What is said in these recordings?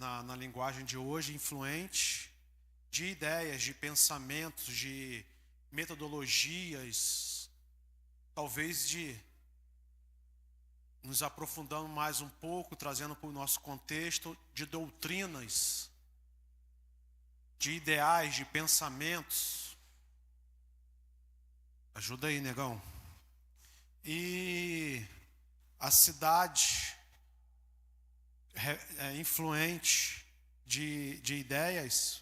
na linguagem de hoje, influente, de ideias, de pensamentos, de metodologias, talvez de nos aprofundando mais um pouco, trazendo para o nosso contexto, de doutrinas, de ideais, de pensamentos. Ajuda aí, negão. E a cidade é influente de ideias.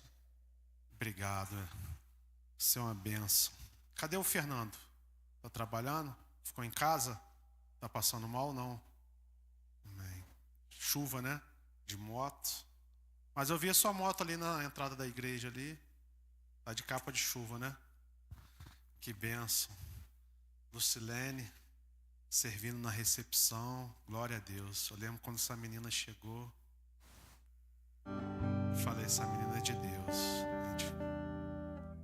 Obrigado. Isso é uma benção. Cadê o Fernando? Está trabalhando? Ficou em casa? Está passando mal? Não. Amém. Chuva, né? De moto. Mas eu vi a sua moto ali na entrada da igreja ali. Está de capa de chuva, né? Que benção. Lucilene servindo na recepção. Glória a Deus. Eu lembro quando essa menina chegou. Falei, essa menina é de Deus.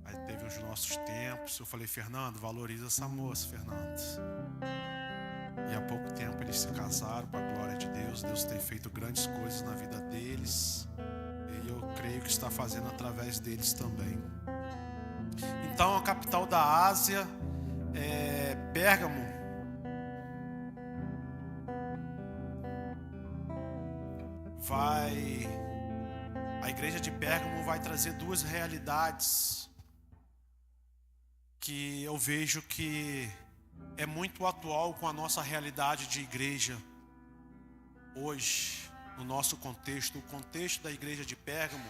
Aí teve os nossos tempos. Eu falei, Fernando, valoriza essa moça, Fernando. E há pouco tempo eles se casaram, para a glória de Deus. Deus tem feito grandes coisas na vida deles. E eu creio que está fazendo através deles também. Então a capital da Ásia é Pérgamo. A igreja de Pérgamo vai trazer duas realidades que eu vejo que é muito atual com a nossa realidade de igreja hoje, no nosso contexto. O contexto da igreja de Pérgamo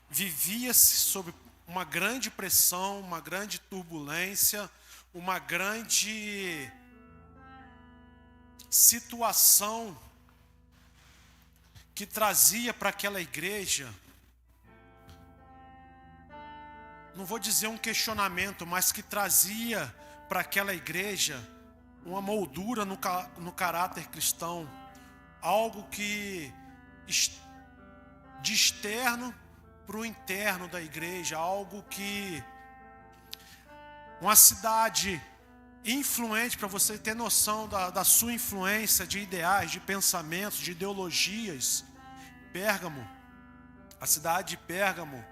vivia-se sob uma grande pressão, uma grande turbulência, uma grande situação que trazia para aquela igreja, não vou dizer um questionamento, mas que trazia para aquela igreja uma moldura no caráter cristão, algo que de externo para o interno da igreja, algo que uma cidade influente, para você ter noção da sua influência de ideais, de pensamentos, de ideologias. Pérgamo, a cidade de Pérgamo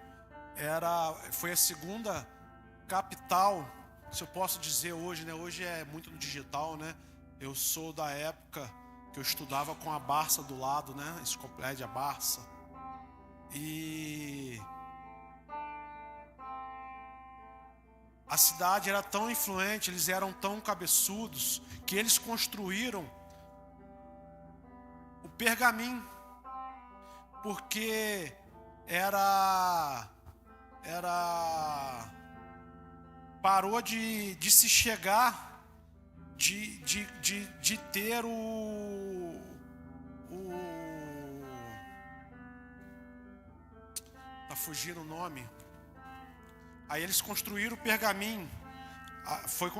foi a segunda capital, se eu posso dizer hoje, né? Hoje é muito no digital, né? Eu sou da época que eu estudava com a Barça do lado, né? Enciclopédia Barça. E a cidade era tão influente, eles eram tão cabeçudos, que eles construíram o pergaminho, porque parou de se chegar, de ter tá fugindo o nome. Aí eles construíram o pergaminho.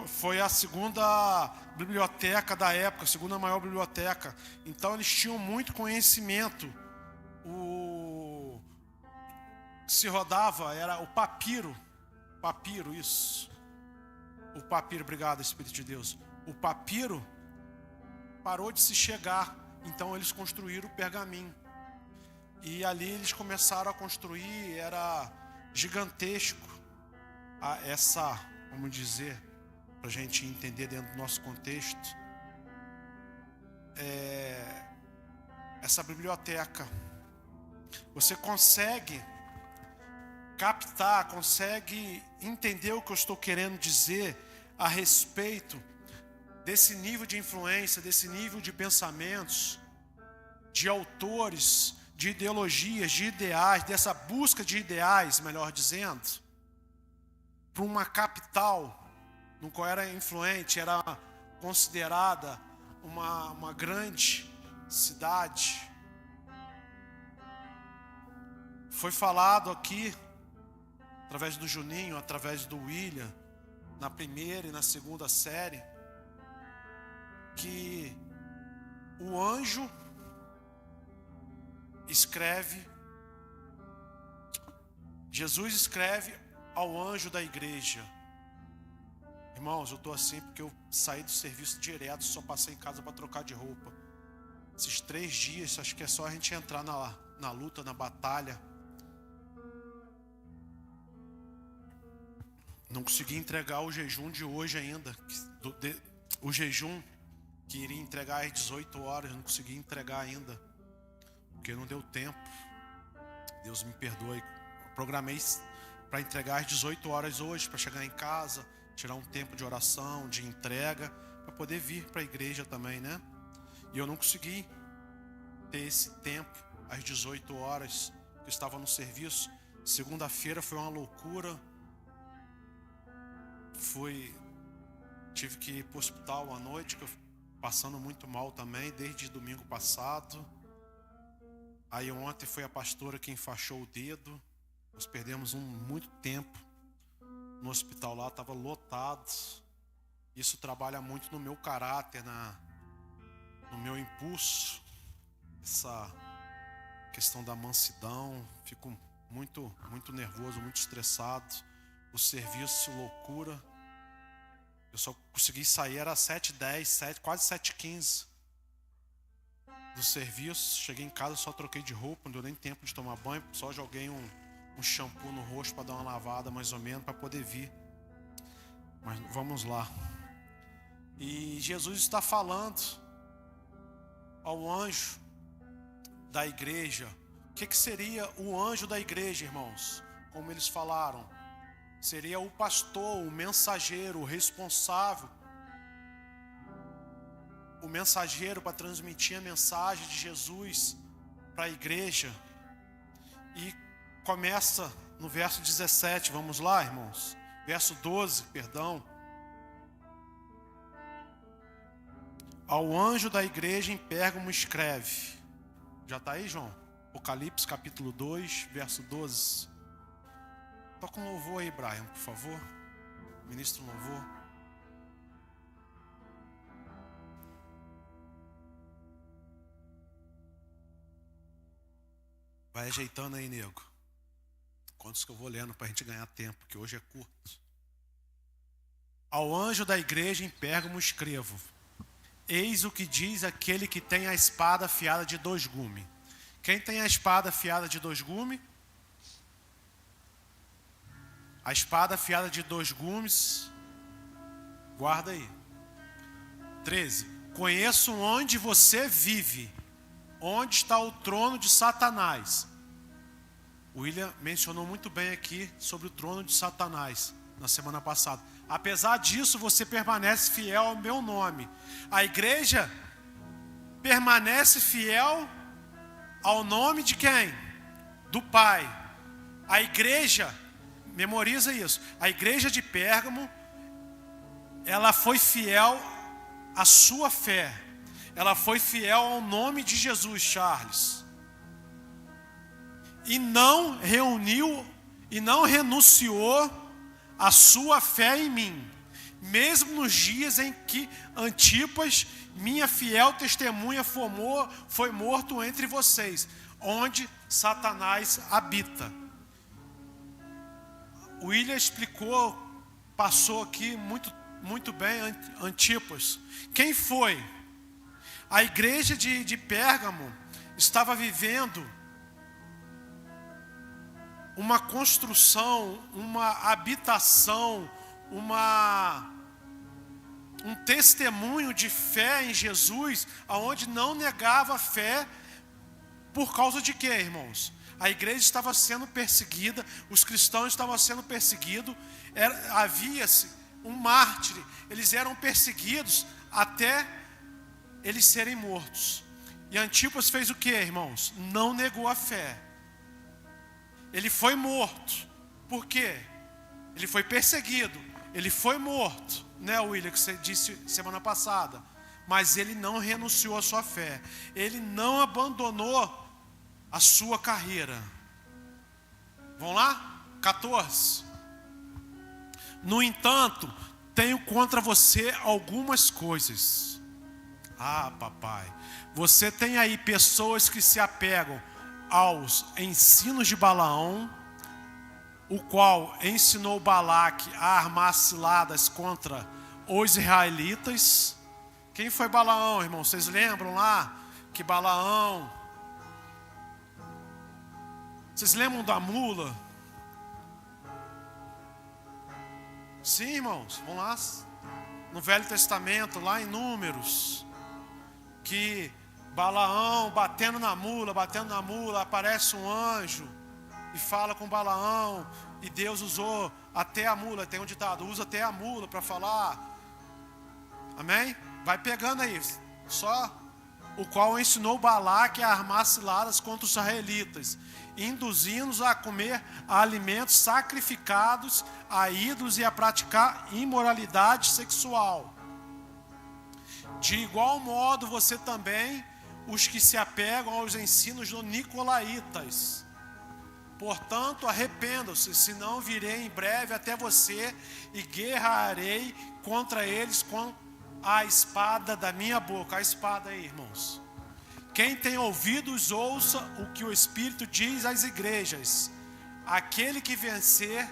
Foi a segunda biblioteca da época, a segunda maior biblioteca. Então eles tinham muito conhecimento. Se rodava, era o papiro. Papiro, isso. O papiro, obrigado, Espírito de Deus. O papiro parou de se chegar. Então eles construíram o pergaminho. E ali eles começaram a construir, era gigantesco. Vamos dizer, para a gente entender dentro do nosso contexto, essa biblioteca. Você consegue captar, consegue entender o que eu estou querendo dizer a respeito desse nível de influência, desse nível de pensamentos, de autores, de ideologias, de ideais, dessa busca de ideais, melhor dizendo, para uma capital no qual era influente, era considerada uma grande cidade. Foi falado aqui, através do Juninho, através do William, na primeira e na segunda série, que o anjo escreve, Jesus escreve ao anjo da igreja. Irmãos, eu estou assim porque eu saí do serviço direto, só passei em casa para trocar de roupa. Esses 3 dias, acho que é só a gente entrar na luta, na batalha. Não consegui entregar o jejum de hoje ainda. O jejum que iria entregar às 18 horas, não consegui entregar ainda, porque não deu tempo. Deus me perdoe. Programei para entregar às 18 horas hoje, para chegar em casa, tirar um tempo de oração, de entrega, para poder vir para a igreja também, né? E eu não consegui ter esse tempo às 18 horas, que eu estava no serviço. Segunda-feira foi uma loucura. Tive que ir para o hospital à noite, que eu passando muito mal também, desde domingo passado. Aí ontem foi a pastora que enfaixou o dedo. Nós perdemos muito tempo no hospital lá, estava lotado. Isso trabalha muito no meu caráter, no meu impulso. Essa questão da mansidão. Fico muito, muito nervoso, muito estressado. O serviço, loucura. Eu só consegui sair, era 7h10, quase 7h15 do serviço. Cheguei em casa, só troquei de roupa, não deu nem tempo de tomar banho. Só joguei um shampoo no rosto para dar uma lavada mais ou menos, para poder vir. Mas vamos lá. E Jesus está falando ao anjo da igreja. O que seria o anjo da igreja, irmãos? Como eles falaram, seria o pastor, o mensageiro, o responsável, o mensageiro para transmitir a mensagem de Jesus para a igreja. E começa no verso 17, vamos lá, irmãos? Verso 12, perdão. Ao anjo da igreja em Pérgamo escreve. Já está aí, João? Apocalipse capítulo 2, verso 12. Toca um louvor aí, Brian, por favor. Ministro louvor. Vai ajeitando aí, nego. Quantos que eu vou lendo para a gente ganhar tempo, que hoje é curto. Ao anjo da igreja em Pérgamo escrevo: eis o que diz aquele que tem a espada afiada de 2 gumes. Quem tem a espada afiada de 2 gumes? A espada afiada de 2 gumes. Guarda aí. 13. Conheço onde você vive, onde está o trono de Satanás. O William mencionou muito bem aqui sobre o trono de Satanás na semana passada. Apesar disso, você permanece fiel ao meu nome. A igreja permanece fiel ao nome de quem? Do Pai. A igreja, memoriza isso, a igreja de Pérgamo, ela foi fiel à sua fé. Ela foi fiel ao nome de Jesus, Charles. E não renunciou a sua fé em mim, mesmo nos dias em que Antipas, minha fiel testemunha, foi morto entre vocês, onde Satanás habita. O William explicou, passou aqui muito bem Antipas. Quem foi? A igreja de Pérgamo estava vivendo uma construção, uma habitação, um testemunho de fé em Jesus, aonde não negava a fé. Por causa de quê, irmãos? A igreja estava sendo perseguida, os cristãos estavam sendo perseguidos, havia-se um mártir, eles eram perseguidos até eles serem mortos. E Antipas fez o quê, irmãos? Não negou a fé. Ele foi morto. Por quê? Ele foi perseguido. Ele foi morto, né, William, que você disse semana passada. Mas ele não renunciou à sua fé. Ele não abandonou a sua carreira. Vamos lá? 14. No entanto, tenho contra você algumas coisas. Ah, papai. Você tem aí pessoas que se apegam aos ensinos de Balaão, o qual ensinou Balaque a armar ciladas contra os israelitas. Quem foi Balaão, irmão? Vocês lembram lá? que Balaão... Vocês lembram da mula? Sim, irmãos, vamos lá. No Velho Testamento, lá em Números, que Balaão batendo na mula, aparece um anjo e fala com Balaão, e Deus usou até a mula, tem um ditado, usa até a mula para falar. Amém? Vai pegando aí. Só o qual ensinou Balaque a armar ciladas contra os israelitas, induzindo-os a comer alimentos sacrificados a ídolos e a praticar imoralidade sexual. De igual modo, você também, os que se apegam aos ensinos dos nicolaítas. Portanto, arrependam-se, senão virei em breve até você e guerrearei contra eles com a espada da minha boca. A espada aí, irmãos. Quem tem ouvidos, ouça o que o Espírito diz às igrejas. Aquele que vencer,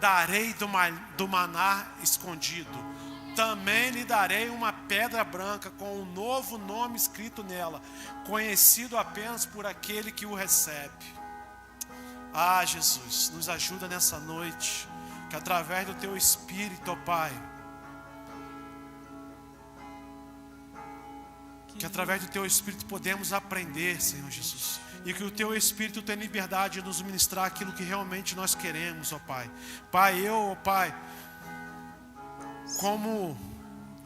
darei do maná escondido. Também lhe darei uma pedra branca com um novo nome escrito nela, conhecido apenas por aquele que o recebe. Ah, Jesus, nos ajuda nessa noite, que através do Teu Espírito, ó Pai, que através do Teu Espírito podemos aprender, Senhor Jesus. E que o Teu Espírito tenha liberdade de nos ministrar aquilo que realmente nós queremos, ó Pai. Pai, ó Pai, como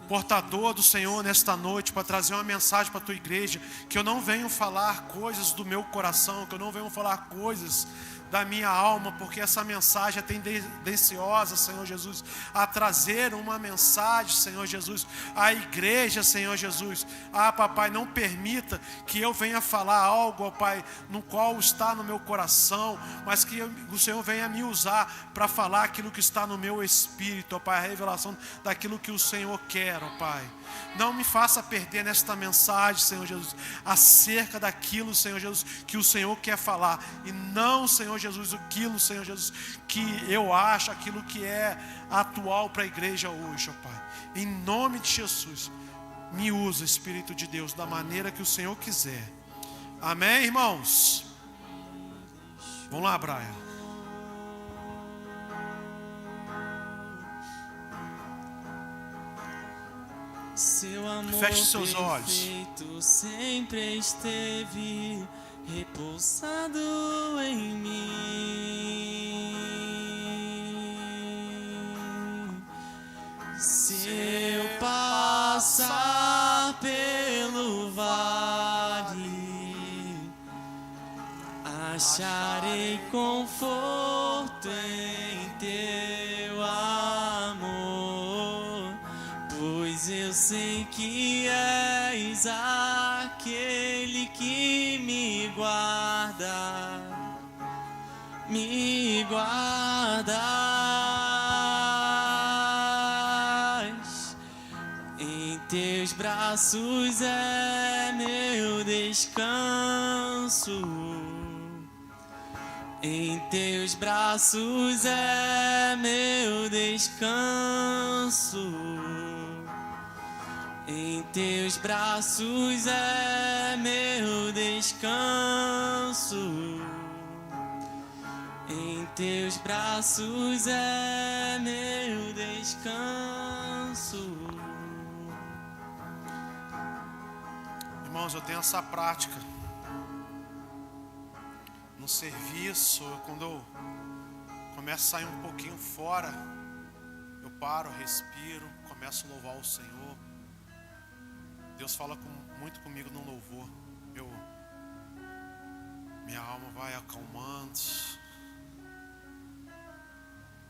portador do Senhor nesta noite, para trazer uma mensagem para a Tua igreja, que eu não venho falar coisas do meu coração, que eu não venho falar coisas da minha alma, porque essa mensagem é tendenciosa, Senhor Jesus, a trazer uma mensagem, Senhor Jesus, à igreja, Senhor Jesus. Ah, papai, não permita que eu venha falar algo, ó Pai, no qual está no meu coração, mas que o Senhor venha me usar para falar aquilo que está no meu espírito, ó Pai, a revelação daquilo que o Senhor quer, ó Pai. Não me faça perder nesta mensagem, Senhor Jesus, acerca daquilo, Senhor Jesus, que o Senhor quer falar. E não, Senhor Jesus, aquilo, Senhor Jesus, que eu acho, aquilo que é atual para a igreja hoje, ó Pai. Em nome de Jesus, me usa, Espírito de Deus, da maneira que o Senhor quiser. Amém, irmãos? Vamos lá, Brian. Seu amor Feche seus olhos. perfeito sempre esteve repousado em mim. Se eu passar pelo vale, acharei conforto em Teu amor, pois eu sei que és aquele que me guarda, me guardas. Em Teus braços é meu descanso, em Teus braços é meu descanso, em Teus braços é meu descanso, em Teus braços é meu descanso. Irmãos, eu tenho essa prática no serviço. Quando eu começo a sair um pouquinho fora, eu paro, respiro, começo a louvar o Senhor. Deus fala muito comigo no louvor. Minha alma vai acalmando.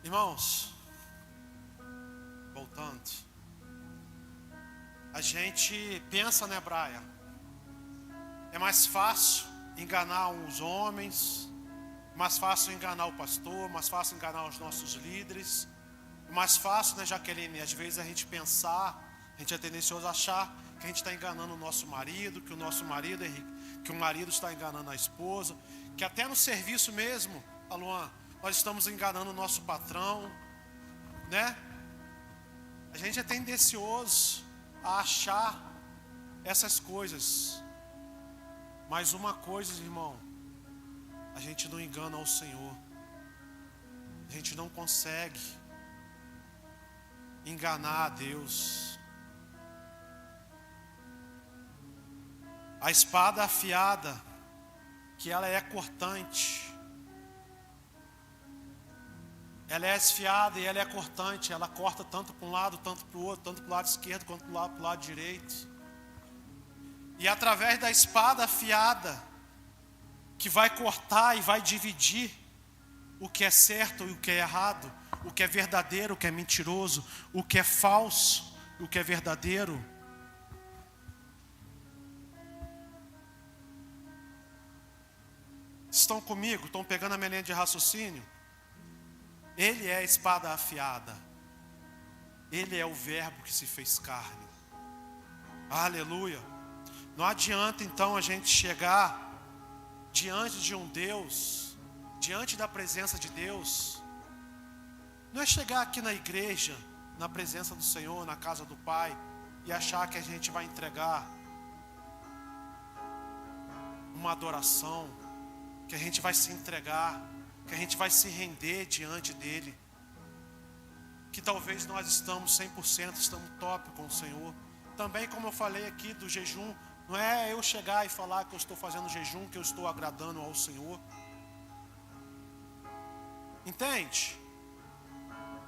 Irmãos, voltando, a gente pensa, né, Braia? É mais fácil enganar os homens, mais fácil enganar o pastor, mais fácil enganar os nossos líderes, mais fácil, né, Jaqueline? Às vezes a gente pensar, a gente é tendencioso a achar que a gente está enganando o nosso marido, que o nosso marido, que o marido está enganando a esposa, que até no serviço mesmo, Luan, nós estamos enganando o nosso patrão, né? A gente é tendencioso a achar essas coisas. Mas uma coisa, irmão, a gente não engana ao Senhor. A gente não consegue enganar a Deus. A espada afiada, que ela é cortante, ela é esfiada e ela é cortante. Ela corta tanto para um lado, tanto para o outro, tanto para o lado esquerdo quanto para o lado direito. E através da espada afiada, que vai cortar e vai dividir o que é certo e o que é errado, o que é verdadeiro, o que é mentiroso, o que é falso, o que é verdadeiro. Estão comigo? Estão pegando a minha linha de raciocínio? Ele é a espada afiada. Ele é o verbo que se fez carne. Aleluia. Não adianta então a gente chegar diante de um Deus, diante da presença de Deus. Não é chegar aqui na igreja, na presença do Senhor, na casa do Pai, e achar que a gente vai entregar uma adoração, que a gente vai se entregar, que a gente vai se render diante dEle, que talvez nós estamos 100%, estamos top com o Senhor. Também, como eu falei aqui do jejum, não é eu chegar e falar que eu estou fazendo jejum, que eu estou agradando ao Senhor. Entende?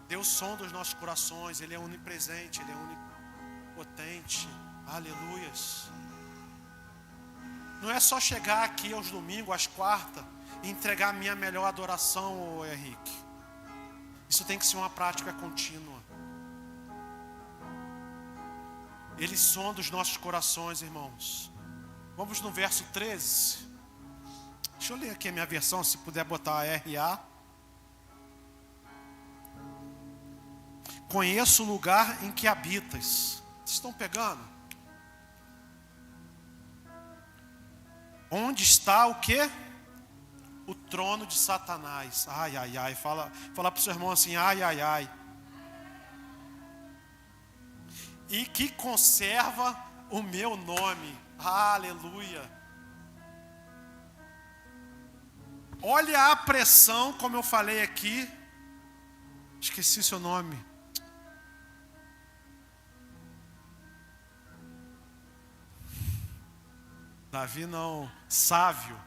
Deus sonda os nossos corações, Ele é onipresente, Ele é onipotente. Aleluias. Não é só chegar aqui aos domingos, às quartas, e entregar a minha melhor adoração, ô Henrique. Isso tem que ser uma prática contínua. Ele sonda os nossos corações, irmãos. Vamos no verso 13. Deixa eu ler aqui a minha versão, se puder botar a RA. Conheço o lugar em que habitas. Vocês estão pegando? Onde está o quê? O trono de Satanás. Ai, ai, ai. Fala para o seu irmão assim, ai, ai, ai. E que conserva o meu nome. Aleluia. Olha a pressão, como eu falei aqui. Esqueci seu nome. Davi não, Sávio.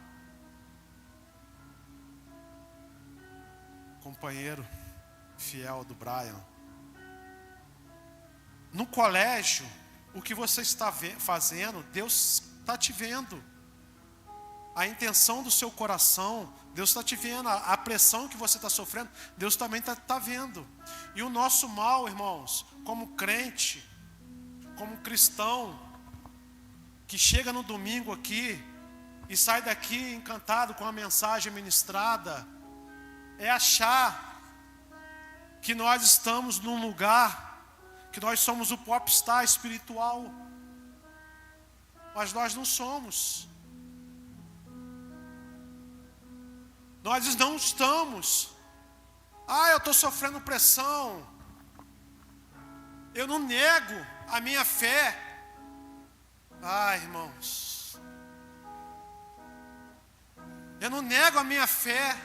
Companheiro fiel do Brian. No colégio, o que você está fazendo, Deus está te vendo. A intenção do seu coração, Deus está te vendo. A pressão que você está sofrendo, Deus também está vendo. E o nosso mal, irmãos, como crente, como cristão, que chega no domingo aqui e sai daqui encantado com a mensagem ministrada, é achar que nós estamos num lugar, que nós somos o popstar espiritual. Mas nós não somos. Nós não estamos. Eu estou sofrendo pressão. Eu não nego a minha fé. Irmãos, eu não nego a minha fé.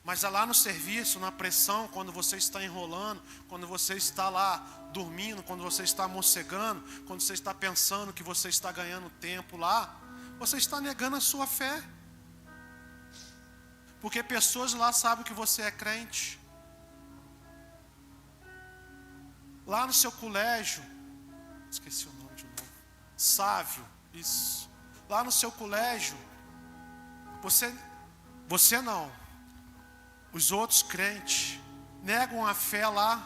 Mas é lá no serviço, na pressão, quando você está enrolando, quando você está lá dormindo, quando você está mocegando, quando você está pensando que você está ganhando tempo lá, você está negando a sua fé. Porque pessoas lá sabem que você é crente. Lá no seu colégio, esqueci o nome de novo, Sávio, isso. Lá no seu colégio, você não. Os outros crentes negam a fé lá,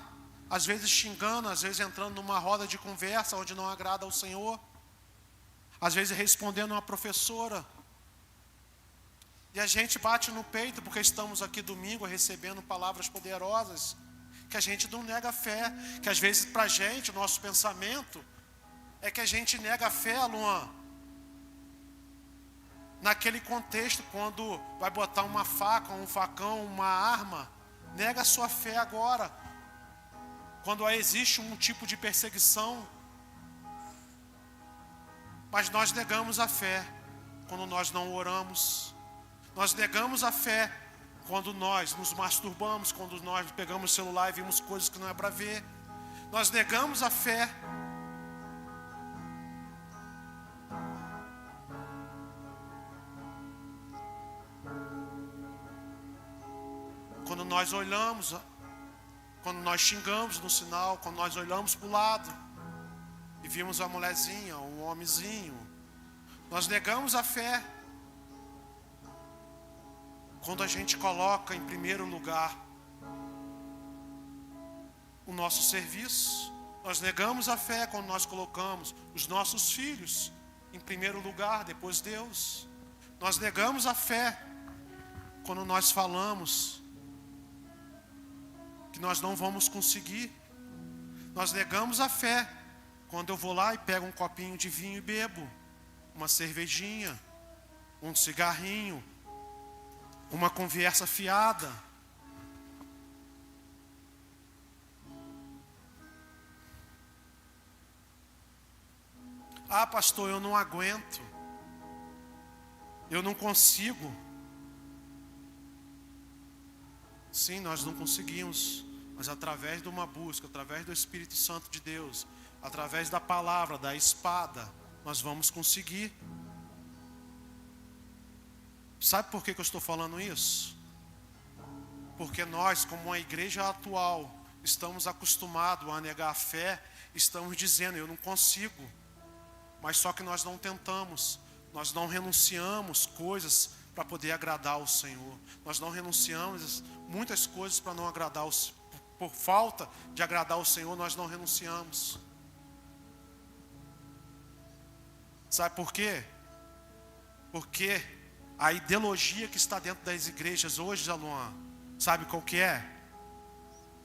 às vezes xingando, às vezes entrando numa roda de conversa onde não agrada ao Senhor, às vezes respondendo uma professora. E a gente bate no peito porque estamos aqui domingo recebendo palavras poderosas, que a gente não nega a fé, que às vezes para a gente, o nosso pensamento é que a gente nega a fé, Luan, naquele contexto, quando vai botar uma faca, um facão, uma arma, nega a sua fé agora. Quando existe um tipo de perseguição, Mas nós negamos a fé quando nós não oramos. Nós negamos a fé quando nós nos masturbamos, quando nós pegamos o celular e vimos coisas que não é para ver. Nós negamos a fé quando nós olhamos, quando nós xingamos no sinal, quando nós olhamos para o lado e vimos uma mulherzinha, um homenzinho. Nós negamos a fé quando a gente coloca em primeiro lugar o nosso serviço. Nós negamos a fé quando nós colocamos os nossos filhos em primeiro lugar, depois Deus. Nós negamos a fé quando nós falamos que nós não vamos conseguir. Nós negamos a fé quando eu vou lá e pego um copinho de vinho e bebo, uma cervejinha, um cigarrinho, uma conversa fiada. Ah, pastor, eu não aguento, eu não consigo. Sim, nós não conseguimos, mas através de uma busca, através do Espírito Santo de Deus, através da palavra, da espada, nós vamos conseguir. Sabe por que eu estou falando isso? Porque nós, como uma igreja atual, estamos acostumados a negar a fé, estamos dizendo, eu não consigo. Mas só que nós não tentamos, nós não renunciamos coisas para poder agradar ao Senhor. Nós não renunciamos muitas coisas para não agradar ao Senhor. Por falta de agradar ao Senhor, nós não renunciamos. Sabe por quê? Porque a ideologia que está dentro das igrejas hoje, Luan, sabe qual que é?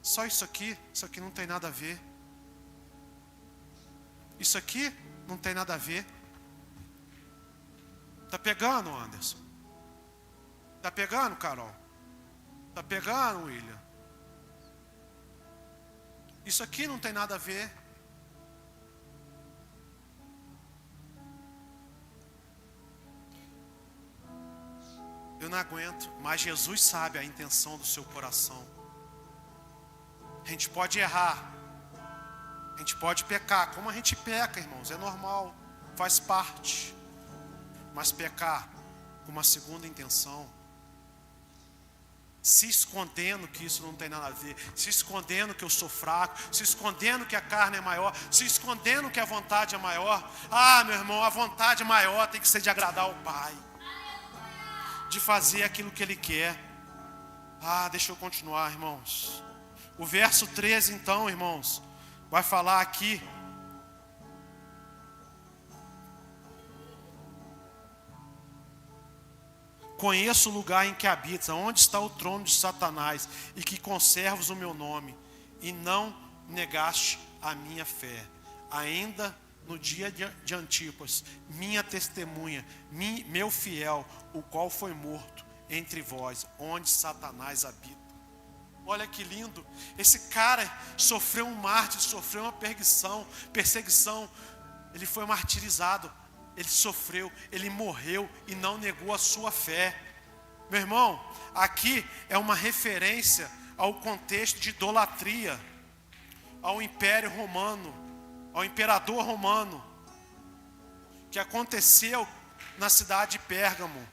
Só isso aqui não tem nada a ver. Isso aqui não tem nada a ver. Tá pegando, Anderson? Tá pegando, Carol? Tá pegando, William? Isso aqui não tem nada a ver. Eu não aguento, mas Jesus sabe a intenção do seu coração. A gente pode errar, a gente pode pecar, como a gente peca, irmãos, é normal, faz parte. Mas pecar com uma segunda intenção, se escondendo que isso não tem nada a ver, se escondendo que eu sou fraco, se escondendo que a carne é maior, se escondendo que a vontade é maior. Ah, meu irmão, a vontade maior tem que ser de agradar ao Pai, de fazer aquilo que Ele quer. Ah, deixa eu continuar, irmãos. O verso 13, então, irmãos, vai falar aqui. Conheço o lugar em que habitas, onde está o trono de Satanás, e que conservas o meu nome, e não negaste a minha fé. Ainda no dia de Antipas, minha testemunha, meu fiel, o qual foi morto entre vós, onde Satanás habita. Olha que lindo, esse cara sofreu um mártir, sofreu uma perseguição, ele foi martirizado, ele sofreu, ele morreu e não negou a sua fé. Meu irmão, aqui é uma referência ao contexto de idolatria, ao Império Romano, ao imperador romano, que aconteceu na cidade de Pérgamo.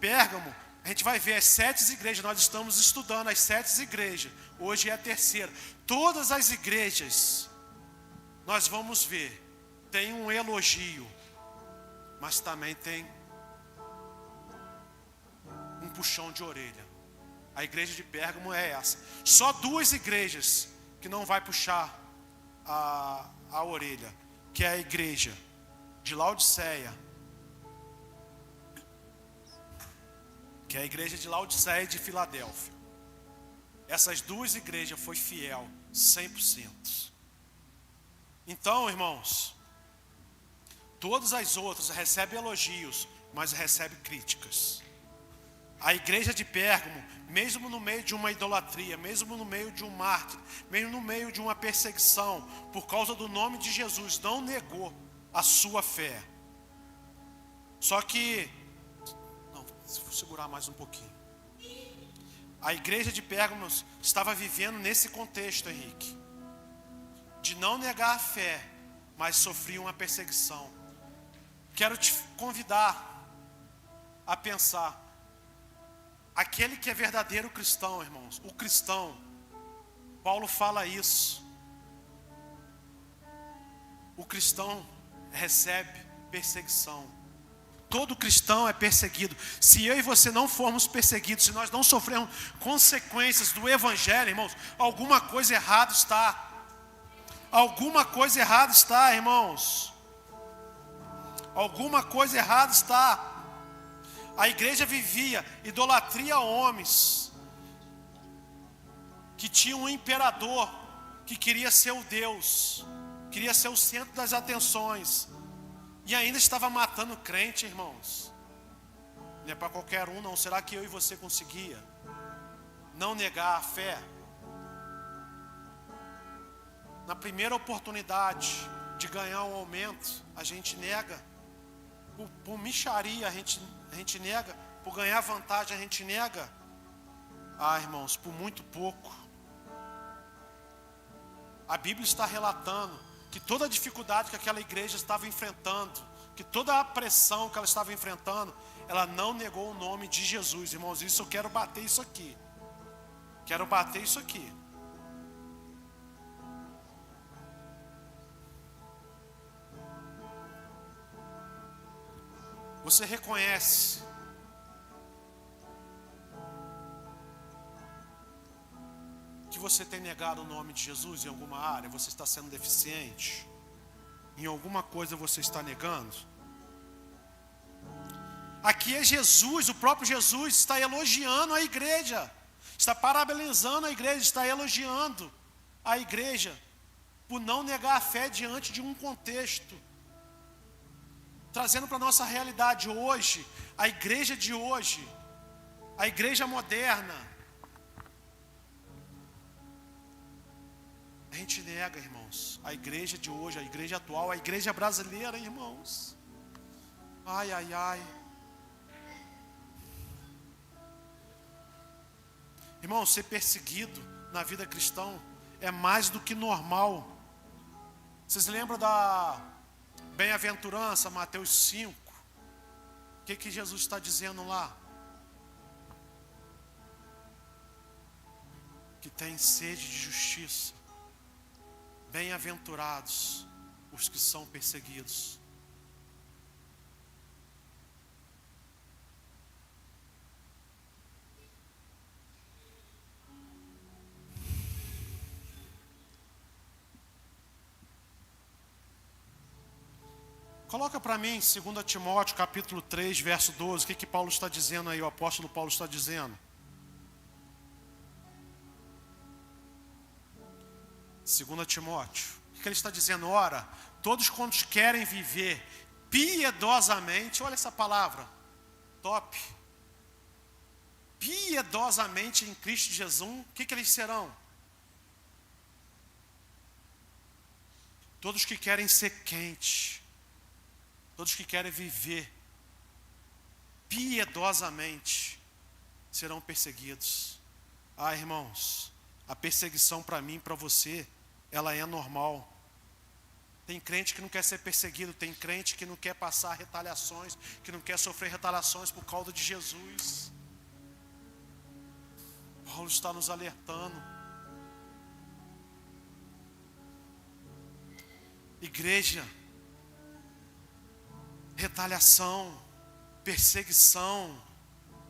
Pérgamo, a gente vai ver as 7 igrejas, nós estamos estudando as 7 igrejas, hoje é a terceira. Todas as igrejas, nós vamos ver, tem um elogio, mas também tem um puxão de orelha. A igreja de Pérgamo é essa. Só 2 igrejas que não vai puxar a orelha, que é a igreja de Laodiceia, que é a igreja de Laodiceia e de Filadélfia. Essas 2 igrejas foi fiel 100%. Então, irmãos, todas as outras recebem elogios, mas recebem críticas. A igreja de Pérgamo, mesmo no meio de uma idolatria, mesmo no meio de um mártir, mesmo no meio de uma perseguição, por causa do nome de Jesus, não negou a sua fé. Só que, não, vou segurar mais um pouquinho. A igreja de Pérgamo estava vivendo nesse contexto, Henrique, de não negar a fé, mas sofria uma perseguição. Quero te convidar a pensar, aquele que é verdadeiro cristão, irmãos, o cristão, Paulo fala isso, o cristão recebe perseguição. Todo cristão é perseguido. Se eu e você não formos perseguidos, se nós não sofrermos consequências do evangelho, irmãos, alguma coisa errada está. Alguma coisa errada está, irmãos. Alguma coisa errada está. A igreja vivia idolatria a homens, que tinha um imperador que queria ser o Deus, queria ser o centro das atenções, e ainda estava matando crente, irmãos. Não é para qualquer um, não. Será que eu e você conseguia não negar a fé? Na primeira oportunidade de ganhar um aumento, a gente nega. Por mixaria a gente nega. Por ganhar vantagem a gente nega. Ah, irmãos, por muito pouco. A Bíblia está relatando que toda a dificuldade que aquela igreja estava enfrentando, que toda a pressão que ela estava enfrentando, ela não negou o nome de Jesus, irmãos. Isso eu quero bater isso aqui. Quero bater isso aqui. Você reconhece que você tem negado o nome de Jesus em alguma área? Você está sendo deficiente? Em alguma coisa você está negando? Aqui é Jesus, o próprio Jesus está elogiando a igreja, está parabenizando a igreja, está elogiando a igreja por não negar a fé diante de um contexto. Trazendo para a nossa realidade hoje, a igreja de hoje, a igreja moderna, a gente nega, irmãos, a igreja de hoje, a igreja atual, a igreja brasileira, irmãos. Ai, ai, ai. Irmão, ser perseguido na vida cristã é mais do que normal. Vocês lembram da bem-aventurança, Mateus 5? O que Jesus está dizendo lá? Que tem sede de justiça. Bem-aventurados os que são perseguidos. Coloca para mim 2 Timóteo capítulo 3, verso 12. O que Paulo está dizendo aí, o apóstolo Paulo está dizendo? 2 Timóteo. O que ele está dizendo? Ora, todos quantos querem viver piedosamente, olha essa palavra, top. Piedosamente em Cristo Jesus, o que eles serão? Todos que querem ser quentes. Todos que querem viver piedosamente serão perseguidos. Ah, irmãos, a perseguição para mim, para você, ela é normal. Tem crente que não quer ser perseguido, tem crente que não quer passar retaliações, que não quer sofrer retaliações por causa de Jesus. Paulo está nos alertando. Igreja, retaliação, perseguição.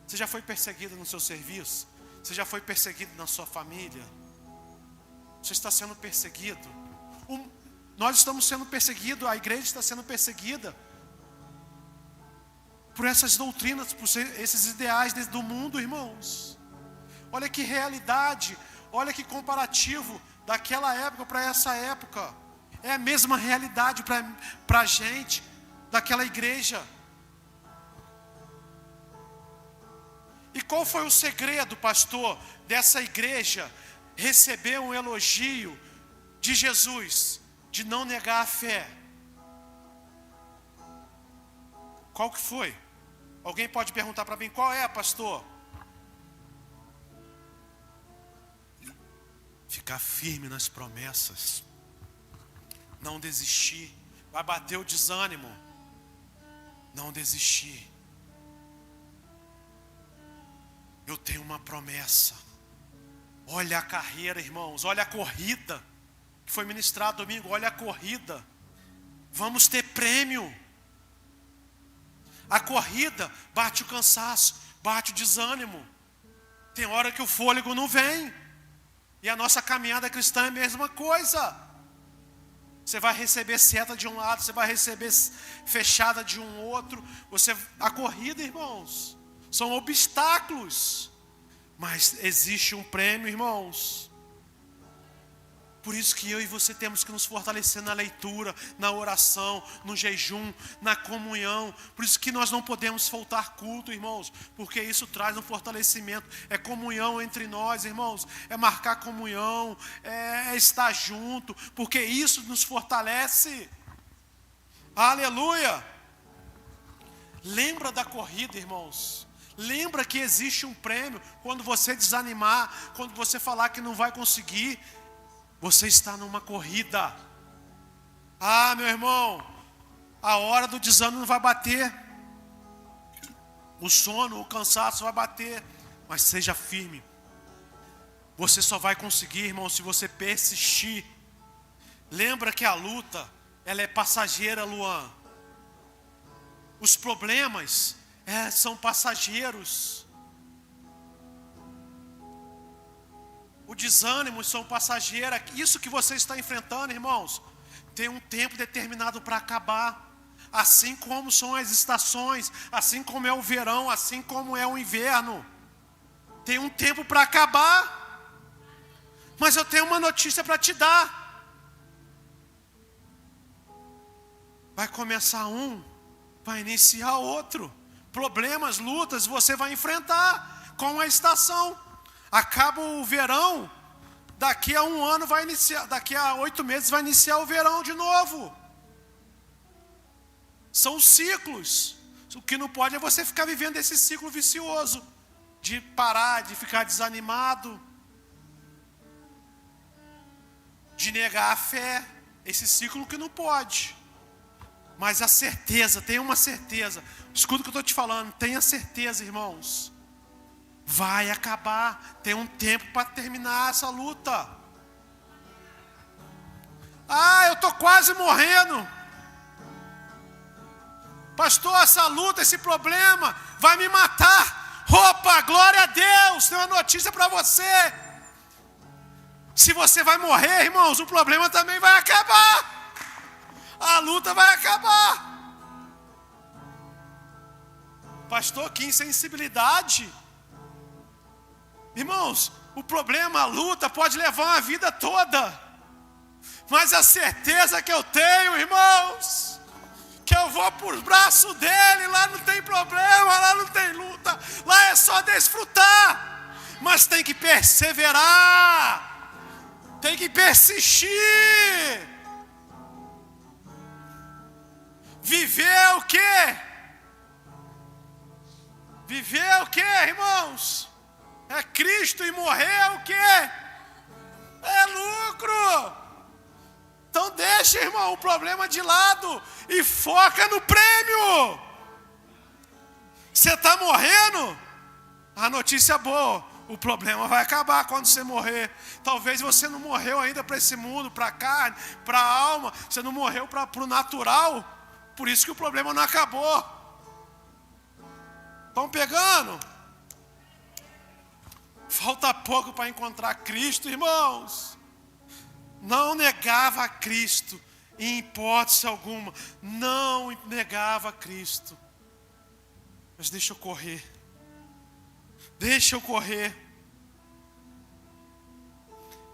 Você já foi perseguido no seu serviço? Você já foi perseguido na sua família? Você está sendo perseguido? Nós estamos sendo perseguidos, a igreja está sendo perseguida por essas doutrinas, por esses ideais do mundo, irmãos. Olha que realidade, olha que comparativo daquela época para essa época. É a mesma realidade para a gente, daquela igreja. E qual foi o segredo, pastor, dessa igreja receber um elogio de Jesus, de não negar a fé? Qual que foi? Alguém pode perguntar para mim, qual é, pastor? Ficar firme nas promessas. Não desistir. Vai bater o desânimo. Não desistir. Eu tenho uma promessa. Olha a carreira, irmãos. Olha a corrida que foi ministrado domingo. Olha a corrida. Vamos ter prêmio. A corrida bate o cansaço, bate o desânimo. Tem hora que o fôlego não vem. E a nossa caminhada cristã é a mesma coisa. Você vai receber seta de um lado, você vai receber fechada de um outro. A corrida, irmãos, são obstáculos. Mas existe um prêmio, irmãos. Por isso que eu e você temos que nos fortalecer na leitura, na oração, no jejum, na comunhão. Por isso que nós não podemos faltar culto, irmãos, porque isso traz um fortalecimento. É comunhão entre nós, irmãos. É marcar comunhão, é estar junto, porque isso nos fortalece. Aleluia! Lembra da corrida, irmãos. Lembra que existe um prêmio. Quando você desanimar, quando você falar que não vai conseguir, você está numa corrida. Ah, meu irmão, a hora do desânimo vai bater. O sono, o cansaço vai bater. Mas seja firme. Você só vai conseguir, irmão, se você persistir. Lembra que a luta, ela é passageira, Luan. Os problemas são passageiros. O desânimo são passageiros. Isso que você está enfrentando, irmãos, tem um tempo determinado para acabar. Assim como são as estações, assim como é o verão, assim como é o inverno. Tem um tempo para acabar. Mas eu tenho uma notícia para te dar. Vai começar um, vai iniciar outro. Problemas, lutas, você vai enfrentar com a estação. Acaba o verão, daqui a um ano vai iniciar, daqui a 8 meses vai iniciar o verão de novo. São ciclos. O que não pode é você ficar vivendo esse ciclo vicioso, de parar, de ficar desanimado, de negar a fé. Esse ciclo que não pode. Mas a certeza, tenha uma certeza. Escuta o que eu estou te falando, tenha certeza, irmãos. Vai acabar, tem um tempo para terminar essa luta. Ah, eu estou quase morrendo. Pastor, essa luta, esse problema vai me matar. Opa, glória a Deus, tem uma notícia para você. Se você vai morrer, irmãos, o problema também vai acabar. A luta vai acabar. Pastor, que insensibilidade. Irmãos, o problema, a luta pode levar uma vida toda. Mas a certeza que eu tenho, irmãos, que eu vou por braço dele, lá não tem problema, lá não tem luta, lá é só desfrutar. Mas tem que perseverar, tem que persistir. Viver o quê? Viver o quê, irmãos? É Cristo, e morrer é o quê? É lucro. Então deixa, irmão, o problema de lado e foca no prêmio. Você está morrendo? A notícia boa, o problema vai acabar quando você morrer. Talvez você não morreu ainda para esse mundo, para a carne, para a alma. Você não morreu para o natural. Por isso que o problema não acabou. Estão pegando? Falta pouco para encontrar Cristo, irmãos. Não negava a Cristo, em hipótese alguma. Não negava a Cristo. Mas deixa eu correr. Deixa eu correr.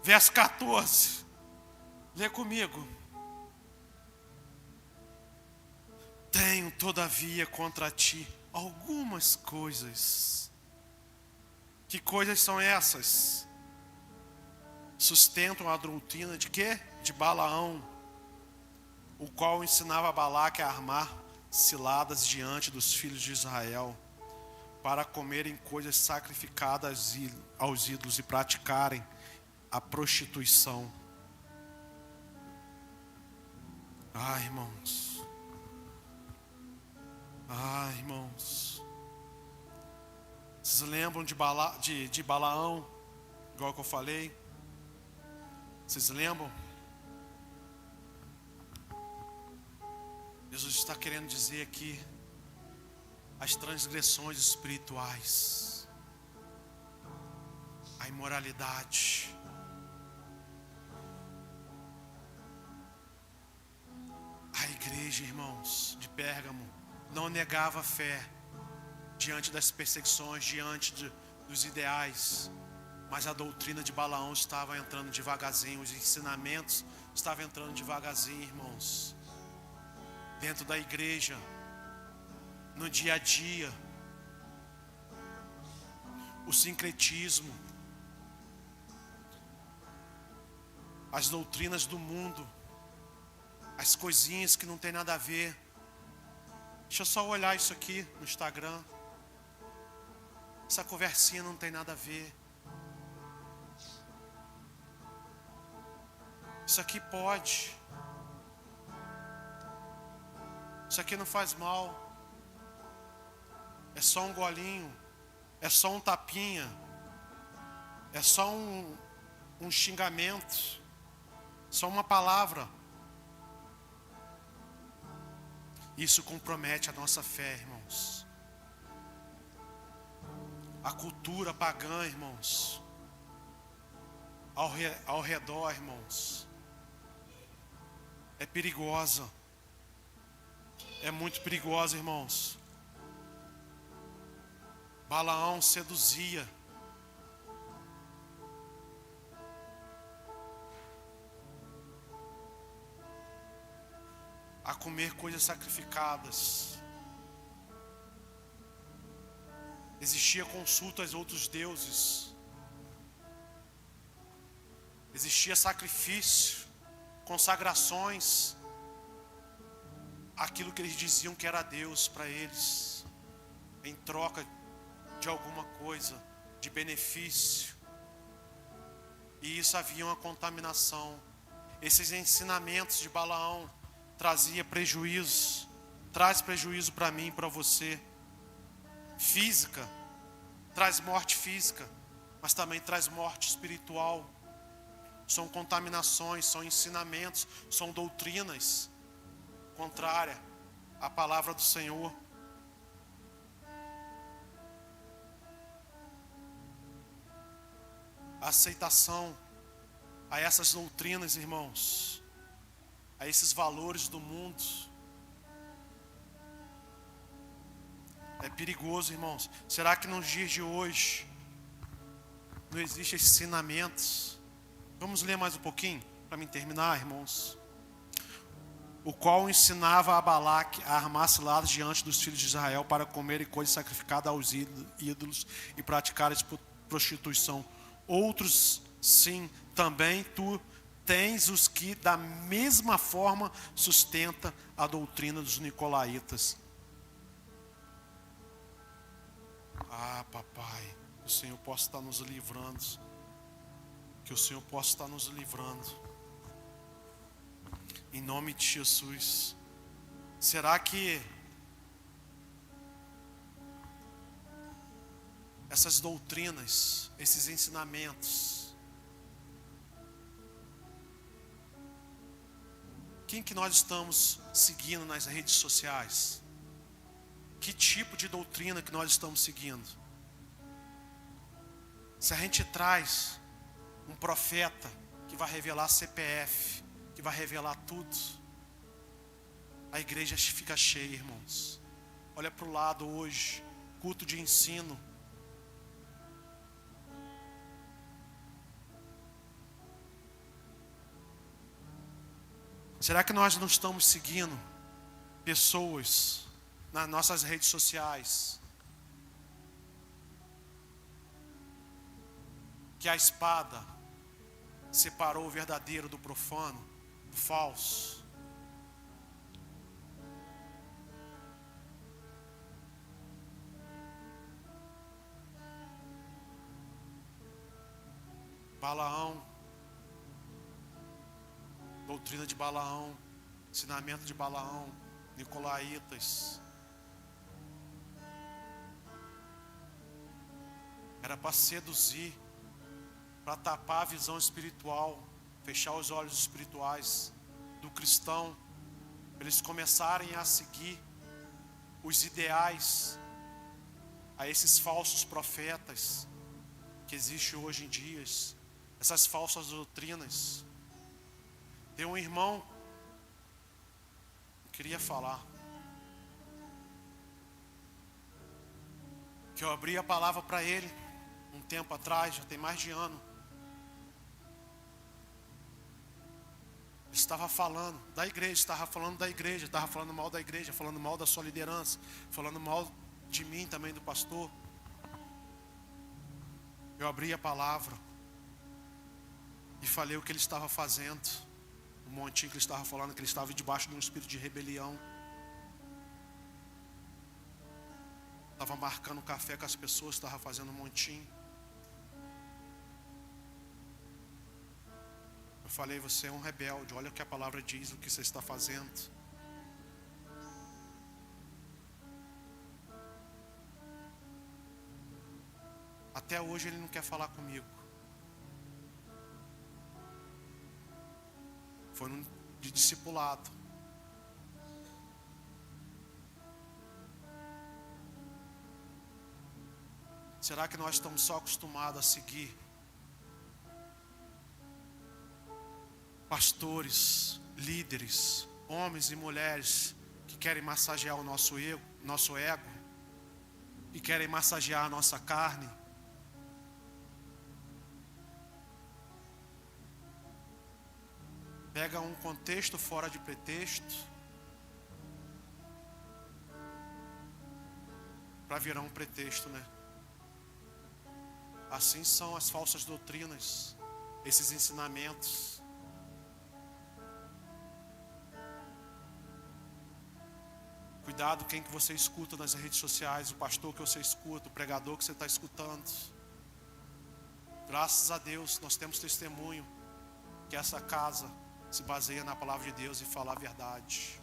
Verso 14. Lê comigo. Tenho, todavia, contra ti algumas coisas. Que coisas são essas? Sustentam a doutrina de quê? De Balaão, o qual ensinava a Balaque a armar ciladas diante dos filhos de Israel, para comerem coisas sacrificadas aos ídolos e praticarem a prostituição. Ah, irmãos. Ah, irmãos. Vocês lembram de Balaão? Igual que eu falei. Vocês lembram? Jesus está querendo dizer aqui as transgressões espirituais, a imoralidade. A igreja, irmãos, de Pérgamo não negava a fé diante das perseguições, diante dos ideais, mas a doutrina de Balaão estava entrando devagarzinho, os ensinamentos estavam entrando devagarzinho, irmãos, dentro da igreja, no dia a dia. O sincretismo, as doutrinas do mundo, as coisinhas que não tem nada a ver. Deixa eu só olhar isso aqui no Instagram. Essa conversinha não tem nada a ver. Isso aqui pode. Isso aqui não faz mal. É só um golinho. É só um tapinha. É só um xingamento. Só uma palavra. Isso compromete a nossa fé, irmãos. A cultura pagã, irmãos, ao redor, irmãos, é perigosa. É muito perigosa, irmãos. Balaão seduzia. A comer coisas sacrificadas. Existia consulta aos outros deuses. Existia sacrifício, consagrações, aquilo que eles diziam que era Deus para eles, em troca de alguma coisa, de benefício. E isso havia uma contaminação. Esses ensinamentos de Balaão trazia prejuízo, traz prejuízo para mim e para você. Física, traz morte física, mas também traz morte espiritual. São contaminações, são ensinamentos, são doutrinas contrárias à palavra do Senhor. A aceitação a essas doutrinas, irmãos, a esses valores do mundo, é perigoso, irmãos. Será que nos dias de hoje não existem esses ensinamentos? Vamos ler mais um pouquinho para me terminar, irmãos. O qual ensinava a Balaque a armar ciladas diante dos filhos de Israel para comerem coisas sacrificadas aos ídolos e praticarem prostituição. Outros, sim, também tu tens os que da mesma forma sustenta a doutrina dos nicolaítas. Ah, papai, que o Senhor possa estar nos livrando. Que o Senhor possa estar nos livrando. Em nome de Jesus. Será que essas doutrinas, esses ensinamentos, quem que nós estamos seguindo nas redes sociais? Que tipo de doutrina que nós estamos seguindo? Se a gente traz um profeta que vai revelar CPF, que vai revelar tudo, a igreja fica cheia, irmãos. Olha para o lado hoje, culto de ensino. Será que nós não estamos seguindo pessoas nas nossas redes sociais que a espada separou o verdadeiro do profano, do falso? Balaão, doutrina de Balaão, ensinamento de Balaão, nicolaítas. Era para seduzir, para tapar a visão espiritual, fechar os olhos espirituais do cristão, para eles começarem a seguir os ideais, a esses falsos profetas que existem hoje em dia, essas falsas doutrinas. Tem um irmão que queria falar, que eu abri a palavra para ele um tempo atrás, já tem mais de ano. Ele estava falando da igreja, estava falando mal da igreja, falando mal da sua liderança, falando mal de mim também, do pastor. Eu abri a palavra e falei o que ele estava fazendo, o montinho que ele estava falando, que ele estava debaixo de um espírito de rebelião. Estava marcando café com as pessoas, estava fazendo um montinho. Eu falei, você é um rebelde, olha o que a palavra diz, o que você está fazendo. Até hoje ele não quer falar comigo. Foi de discipulado. Será que nós estamos só acostumados a seguir pastores, líderes, homens e mulheres que querem massagear o nosso ego, que querem massagear a nossa carne? Pega um contexto fora de pretexto para virar um pretexto, né? Assim são as falsas doutrinas, esses ensinamentos. Cuidado quem que você escuta nas redes sociais, o pastor que você escuta, o pregador que você está escutando. Graças a Deus nós temos testemunho que essa casa se baseia na palavra de Deus e fala a verdade.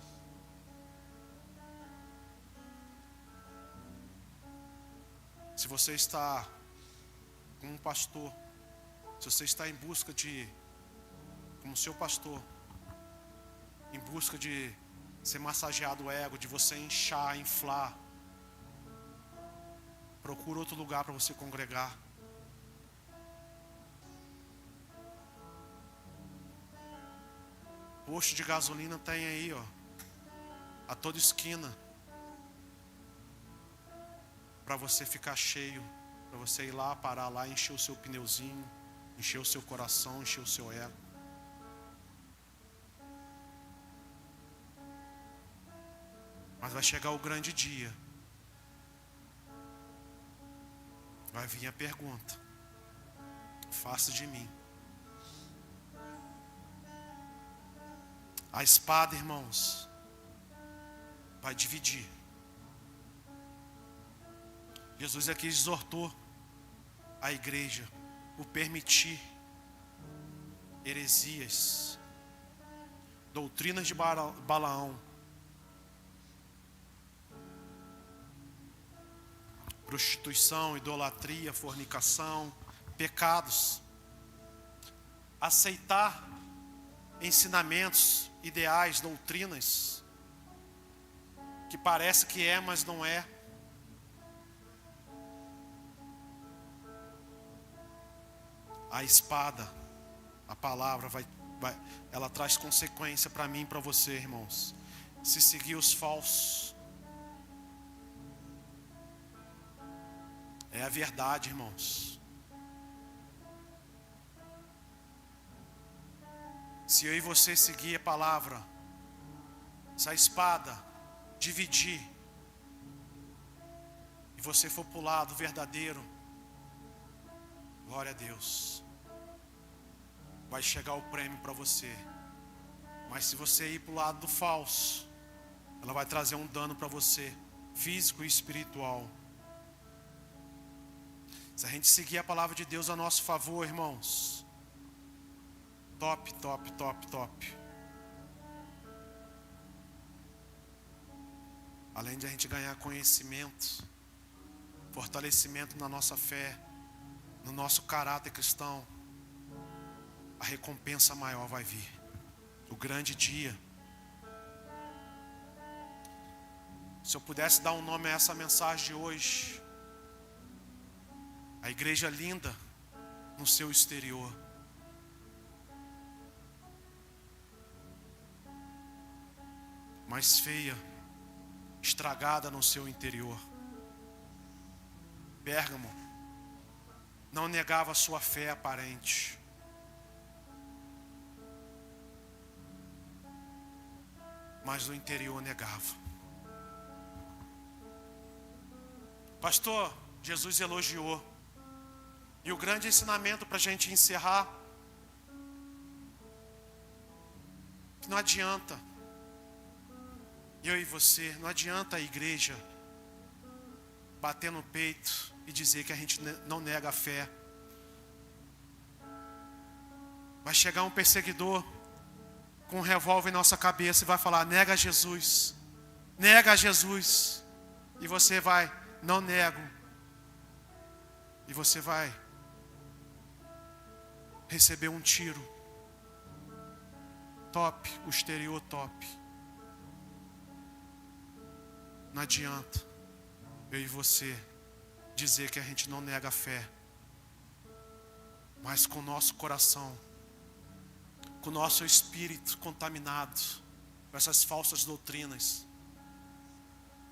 Se você está com um pastor, se você está em busca de, como seu pastor, em busca de ser massageado o ego, de você inchar, inflar, procura outro lugar para você congregar. Posto de gasolina tem aí, ó, a toda esquina, para você ficar cheio, para você ir lá, parar lá, encher o seu pneuzinho, encher o seu coração, encher o seu ego. Mas vai chegar o grande dia. Vai vir a pergunta: faça de mim. A espada, irmãos, vai dividir. Jesus aqui exortou a igreja por permitir heresias, doutrinas de Balaão, prostituição, idolatria, fornicação, pecados. Aceitar ensinamentos, ideais, doutrinas que parece que é, mas não é. A espada, a palavra ela traz consequência para mim e para você, irmãos. Se seguir os falsos, é a verdade, irmãos. Se eu e você seguir a palavra, se a espada dividir e você for para o lado verdadeiro, glória a Deus, vai chegar o prêmio para você. Mas se você ir para o lado do falso, ela vai trazer um dano para você, físico e espiritual. Se a gente seguir a palavra de Deus a nosso favor, irmãos, Top, top, top, top. Além de a gente ganhar conhecimento, fortalecimento na nossa fé, no nosso caráter cristão, a recompensa maior vai vir. O grande dia. Se eu pudesse dar um nome a essa mensagem de hoje: a igreja linda no seu exterior, mas feia, estragada no seu interior. Pérgamo não negava a sua fé aparente, mas no interior negava. Pastor, Jesus elogiou. E o grande ensinamento para a gente encerrar: que não adianta eu e você, não adianta a igreja bater no peito e dizer que a gente não nega a fé. Vai chegar um perseguidor com um revólver em nossa cabeça e vai falar: nega Jesus, nega Jesus. E você vai: não nego. E você vai receber um tiro. Top, o exterior top. Não adianta eu e você dizer que a gente não nega a fé, mas com o nosso coração, com o nosso espírito contaminado com essas falsas doutrinas,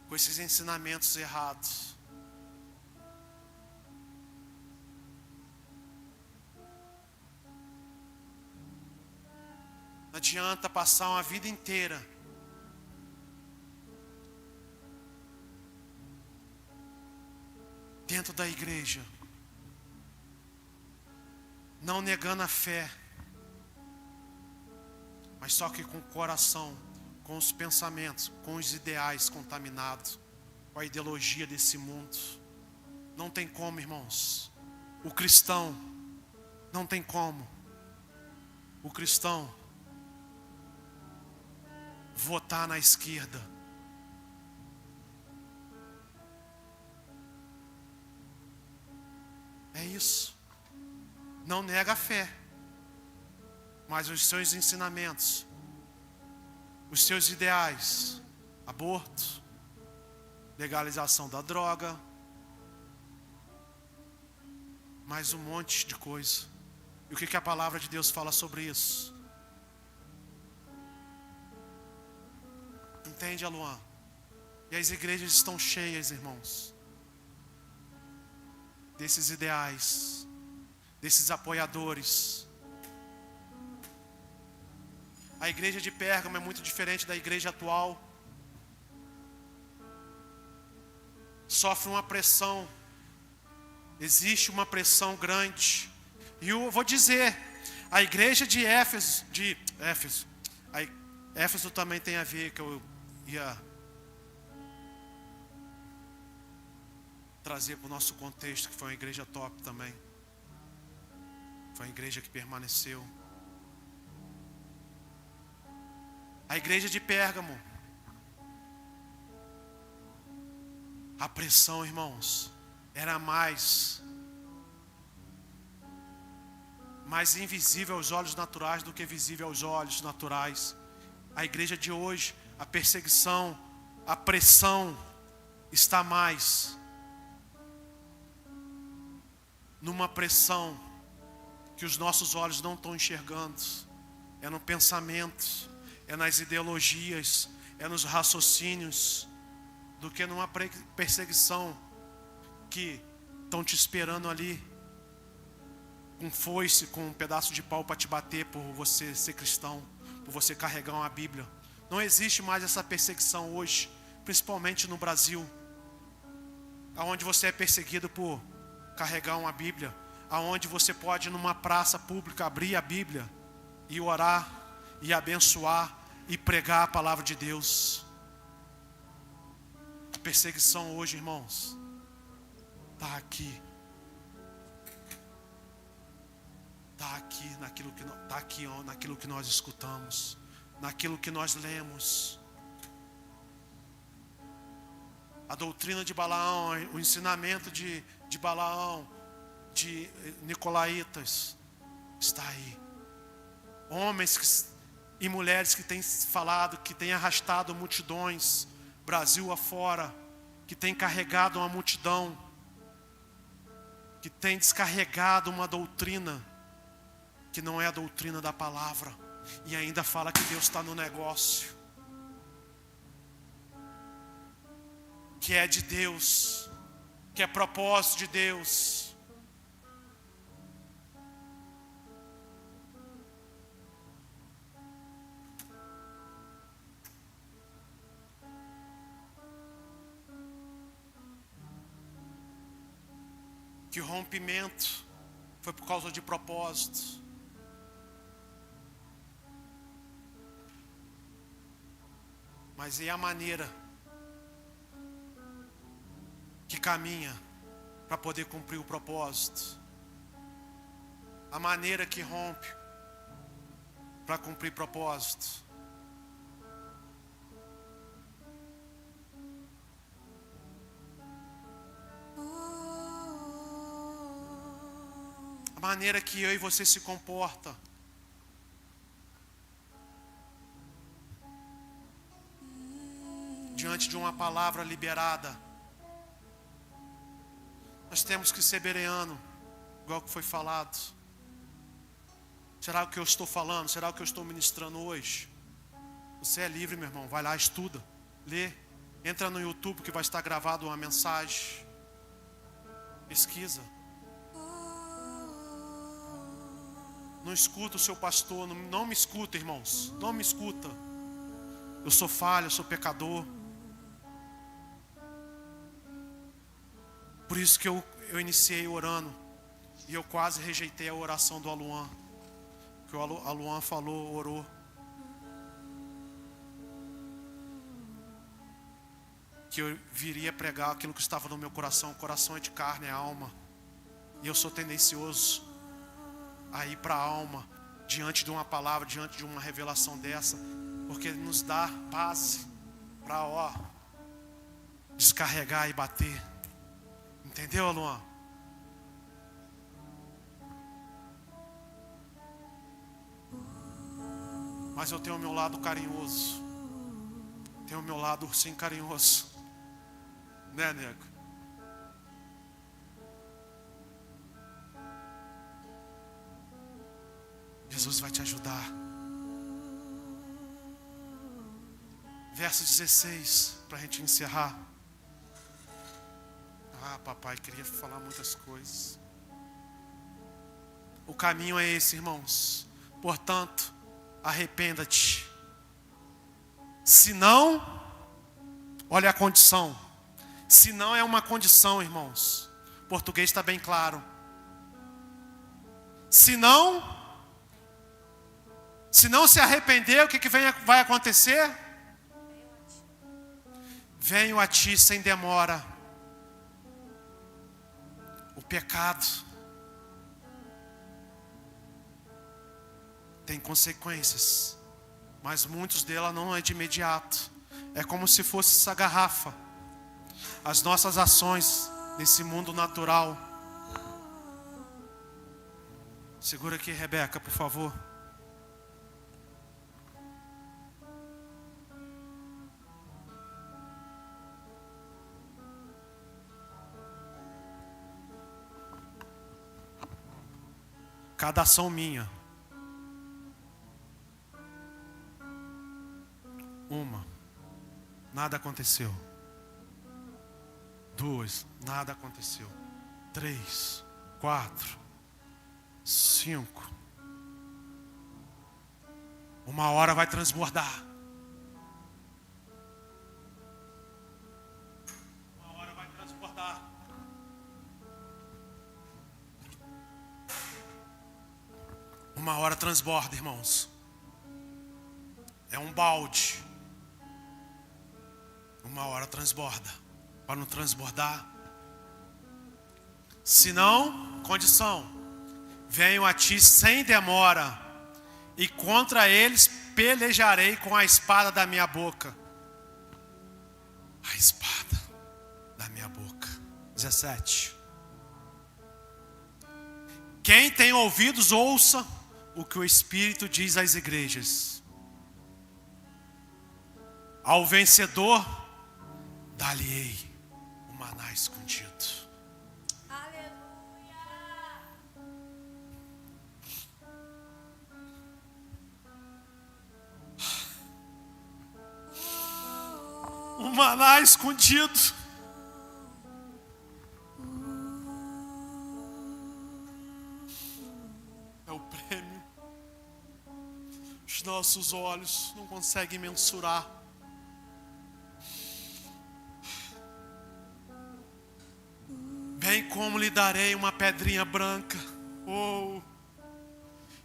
com esses ensinamentos errados. Não adianta passar uma vida inteira dentro da igreja, não negando a fé, mas só que com o coração, com os pensamentos, com os ideais contaminados, com a ideologia desse mundo. Não tem como, irmãos. O cristão, não tem como. O cristão votar na esquerda. É isso. Não nega a fé, mas os seus ensinamentos, os seus ideais, aborto, legalização da droga, mais um monte de coisa. E o que a palavra de Deus fala sobre isso? Entende, Aluan? E as igrejas estão cheias, irmãos, desses ideais, desses apoiadores. A igreja de Pérgamo é muito diferente da igreja atual. Sofre uma pressão, existe uma pressão grande. E eu vou dizer, a igreja de Éfeso, Éfeso também tem a ver, que eu ia trazer para o nosso contexto, que foi uma igreja top também. Foi uma igreja que permaneceu. A igreja de Pérgamo, a pressão, irmãos, era mais invisível aos olhos naturais do que visível aos olhos naturais. A igreja de hoje, a perseguição, a pressão está mais numa pressão que os nossos olhos não estão enxergando. É no pensamento, é nas ideologias, é nos raciocínios, do que numa perseguição que estão te esperando ali com foice, com um pedaço de pau para te bater por você ser cristão, por você carregar uma Bíblia. Não existe mais essa perseguição hoje, principalmente no Brasil, aonde você é perseguido por carregar uma Bíblia, aonde você pode numa praça pública abrir a Bíblia e orar e abençoar e pregar a palavra de Deus. A perseguição hoje, irmãos, está aqui. está aqui naquilo que nós escutamos, naquilo que nós lemos. A doutrina de Balaão, o ensinamento de Balaão, de Nicolaítas, está aí. Homens e mulheres que têm falado, que têm arrastado multidões, Brasil afora, que têm carregado uma multidão, que têm descarregado uma doutrina que não é a doutrina da palavra, e ainda fala que Deus está no negócio, que é de Deus, que é propósito de Deus. Que o rompimento foi por causa de propósito. Mas e a maneira que caminha para poder cumprir o propósito? A maneira que rompe para cumprir propósito. A maneira que eu e você se comporta. Diante de uma palavra liberada. Nós temos que ser bereano, igual que foi falado. Será o que eu estou falando? Será o que eu estou ministrando hoje? Você é livre, meu irmão. Vai lá, estuda, lê. Entra no YouTube que vai estar gravado uma mensagem. Pesquisa. Não escuta o seu pastor. Não me escuta, irmãos. Não me escuta. Eu sou falho, eu sou pecador. Por isso que eu iniciei orando. E eu quase rejeitei a oração do Aluan. Que o Aluan falou, orou. Que eu viria pregar aquilo que estava no meu coração. O coração é de carne, é alma. E eu sou tendencioso a ir para a alma. Diante de uma palavra, diante de uma revelação dessa. Porque nos dá base para descarregar e bater. Entendeu, Luan? Mas eu tenho o meu lado carinhoso. Tenho o meu lado ursinho carinhoso. Né, nego? Jesus vai te ajudar. Verso 16, para a gente encerrar. Papai, queria falar muitas coisas. O caminho é esse, irmãos. Portanto, arrependa-te. Se não, olha a condição. Se não é uma condição, irmãos. O português está bem claro. Se não se arrepender, o que vai acontecer? Venho a ti sem demora. O pecado tem consequências, mas muitos delas não é de imediato. É como se fosse essa garrafa. As nossas ações nesse mundo natural. Segura aqui, Rebeca, por favor. Cada ação minha. Nada aconteceu. 2, nada aconteceu. 3, 4, 5. Uma hora vai transbordar. Uma hora vai transbordar. Uma hora transborda, irmãos. É um balde. Uma hora transborda. Para não transbordar. Se não, condição. venho a ti sem demora, e contra eles pelejarei com a espada da minha boca. A espada da minha boca. 17. Quem tem ouvidos, ouça o que o Espírito diz às igrejas. Ao vencedor, dar-lhe-ei o maná escondido. O maná escondido. É o prêmio. Os nossos olhos não conseguem mensurar. Bem como lhe darei uma pedrinha branca.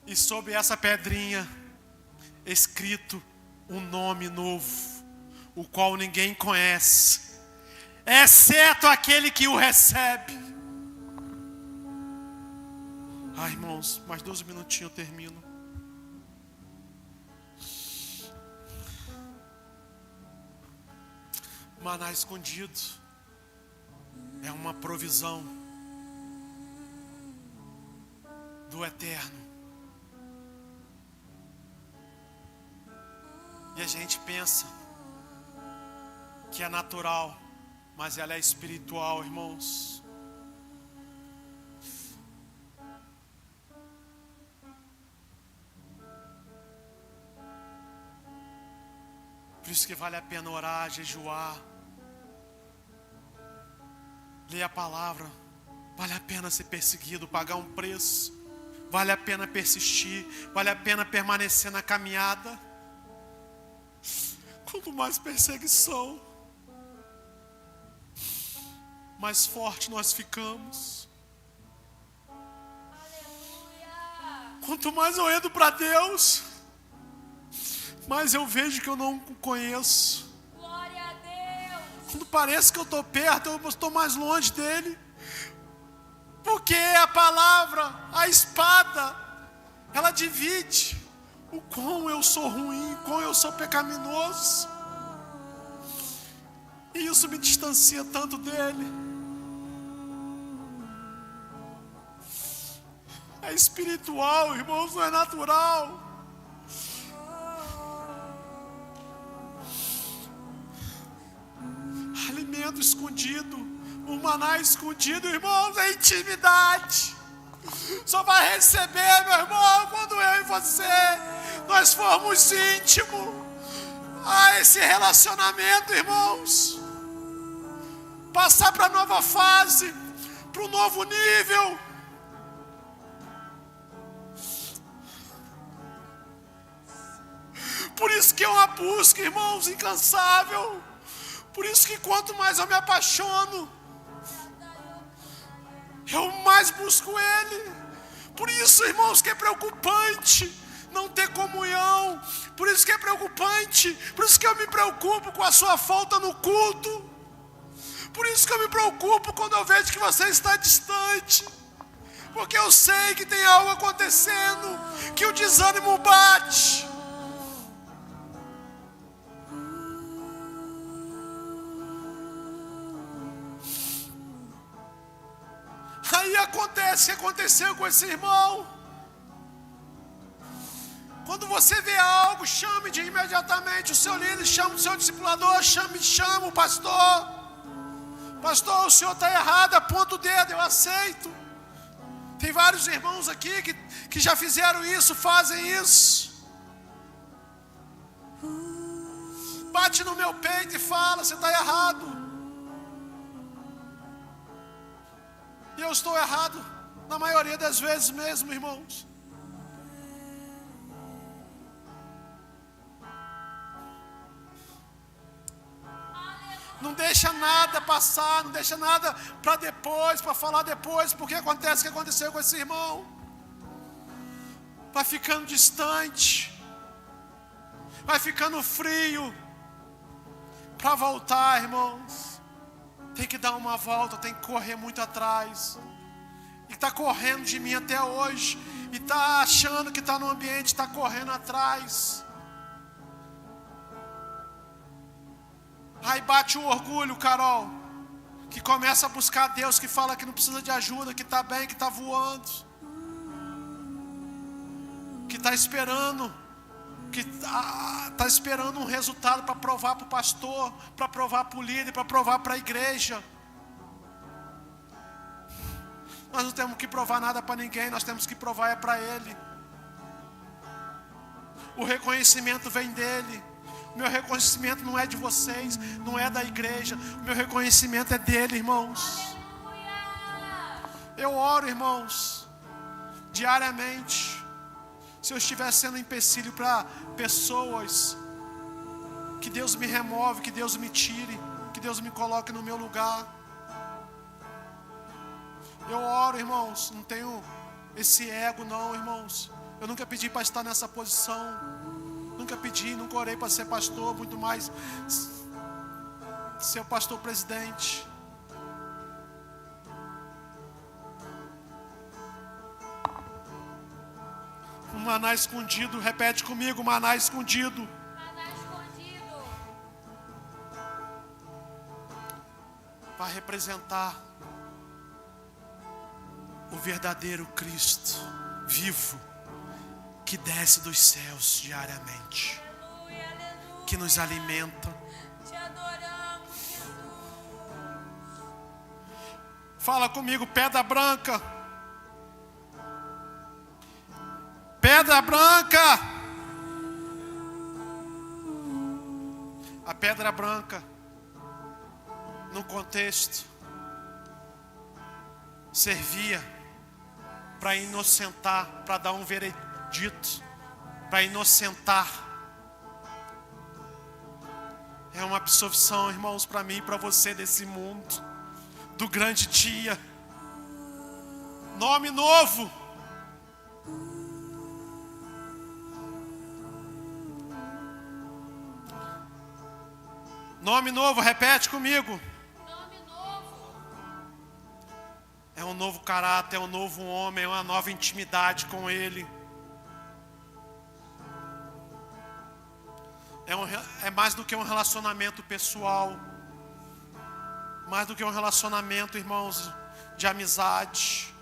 E sobre essa pedrinha escrito um nome novo, o qual ninguém conhece, exceto aquele que o recebe. Ai, irmãos, mais 12 minutinhos eu termino. Maná escondido é uma provisão do eterno. E a gente pensa que é natural, mas ela é espiritual, irmãos. Por isso que vale a pena orar, jejuar, ler a palavra. Vale a pena ser perseguido, pagar um preço. Vale a pena persistir, vale a pena permanecer na caminhada. Quanto mais perseguição, mais forte nós ficamos. Quanto mais eu entro para Deus, mais eu vejo que eu não o conheço. Glória a Deus. Quando parece que eu estou perto, eu estou mais longe dele. Porque a palavra, a espada, ela divide o quão eu sou ruim, o quão eu sou pecaminoso. E isso me distancia tanto dele. É espiritual, irmãos, não é natural. Alimento escondido, o maná escondido, irmãos, é intimidade. Só vai receber, meu irmão, quando eu e você, nós formos íntimos. Esse relacionamento, irmãos, passar para a nova fase, para o novo nível. Por isso que é uma busca, irmãos, incansável. Por isso que quanto mais eu me apaixono, eu mais busco Ele. Por isso, irmãos, que é preocupante não ter comunhão. Por isso que é preocupante. Por isso que eu me preocupo com a sua falta no culto. Por isso que eu me preocupo quando eu vejo que você está distante. Porque eu sei que tem algo acontecendo, que o desânimo bate. Aí acontece o que aconteceu com esse irmão. Quando você vê algo, chame de imediatamente o seu líder, chame o seu discipulador, chame o pastor. Pastor, o senhor está errado, aponta o dedo, eu aceito. Tem vários irmãos aqui que já fizeram isso, fazem isso. Bate no meu peito e fala, você está errado. E eu estou errado, na maioria das vezes mesmo, irmãos. Não deixa nada passar, não deixa nada para depois, para falar depois, porque acontece o que aconteceu com esse irmão. Vai ficando distante, vai ficando frio. Para voltar, irmãos, tem que dar uma volta, tem que correr muito atrás. e está correndo de mim até hoje, e está achando que está no ambiente, está correndo atrás. Aí bate o orgulho, Carol, que começa a buscar Deus, que fala que não precisa de ajuda, que está bem, que está voando, que está esperando, um resultado para provar para o pastor, para provar para o líder, para provar para a igreja. Nós não temos que provar nada para ninguém, nós temos que provar para Ele. O reconhecimento vem dEle. O meu reconhecimento não é de vocês, não é da igreja. O meu reconhecimento é dEle, irmãos. Eu oro, irmãos, diariamente. Se eu estiver sendo empecilho para pessoas, que Deus me remove, que Deus me tire, que Deus me coloque no meu lugar. Eu oro, irmãos, não tenho esse ego não, irmãos. Eu nunca pedi para estar nessa posição. Nunca pedi, nunca orei para ser pastor, muito mais ser o pastor presidente. Um maná escondido, repete comigo, maná escondido. Maná escondido. Para representar o verdadeiro Cristo vivo, que desce dos céus diariamente, Aleluia, aleluia. que nos alimenta. Te adoramos, Jesus. Fala comigo, pedra branca. Pedra branca. A pedra branca, no contexto, servia para inocentar, para dar um veredito, para inocentar. É uma absorção, irmãos, para mim e para você desse mundo, do grande dia. Nome novo. Nome novo, repete comigo. Nome novo. É um novo caráter, é um novo homem, é uma nova intimidade com Ele. É mais do que um relacionamento pessoal. Mais do que um relacionamento, irmãos, de amizade.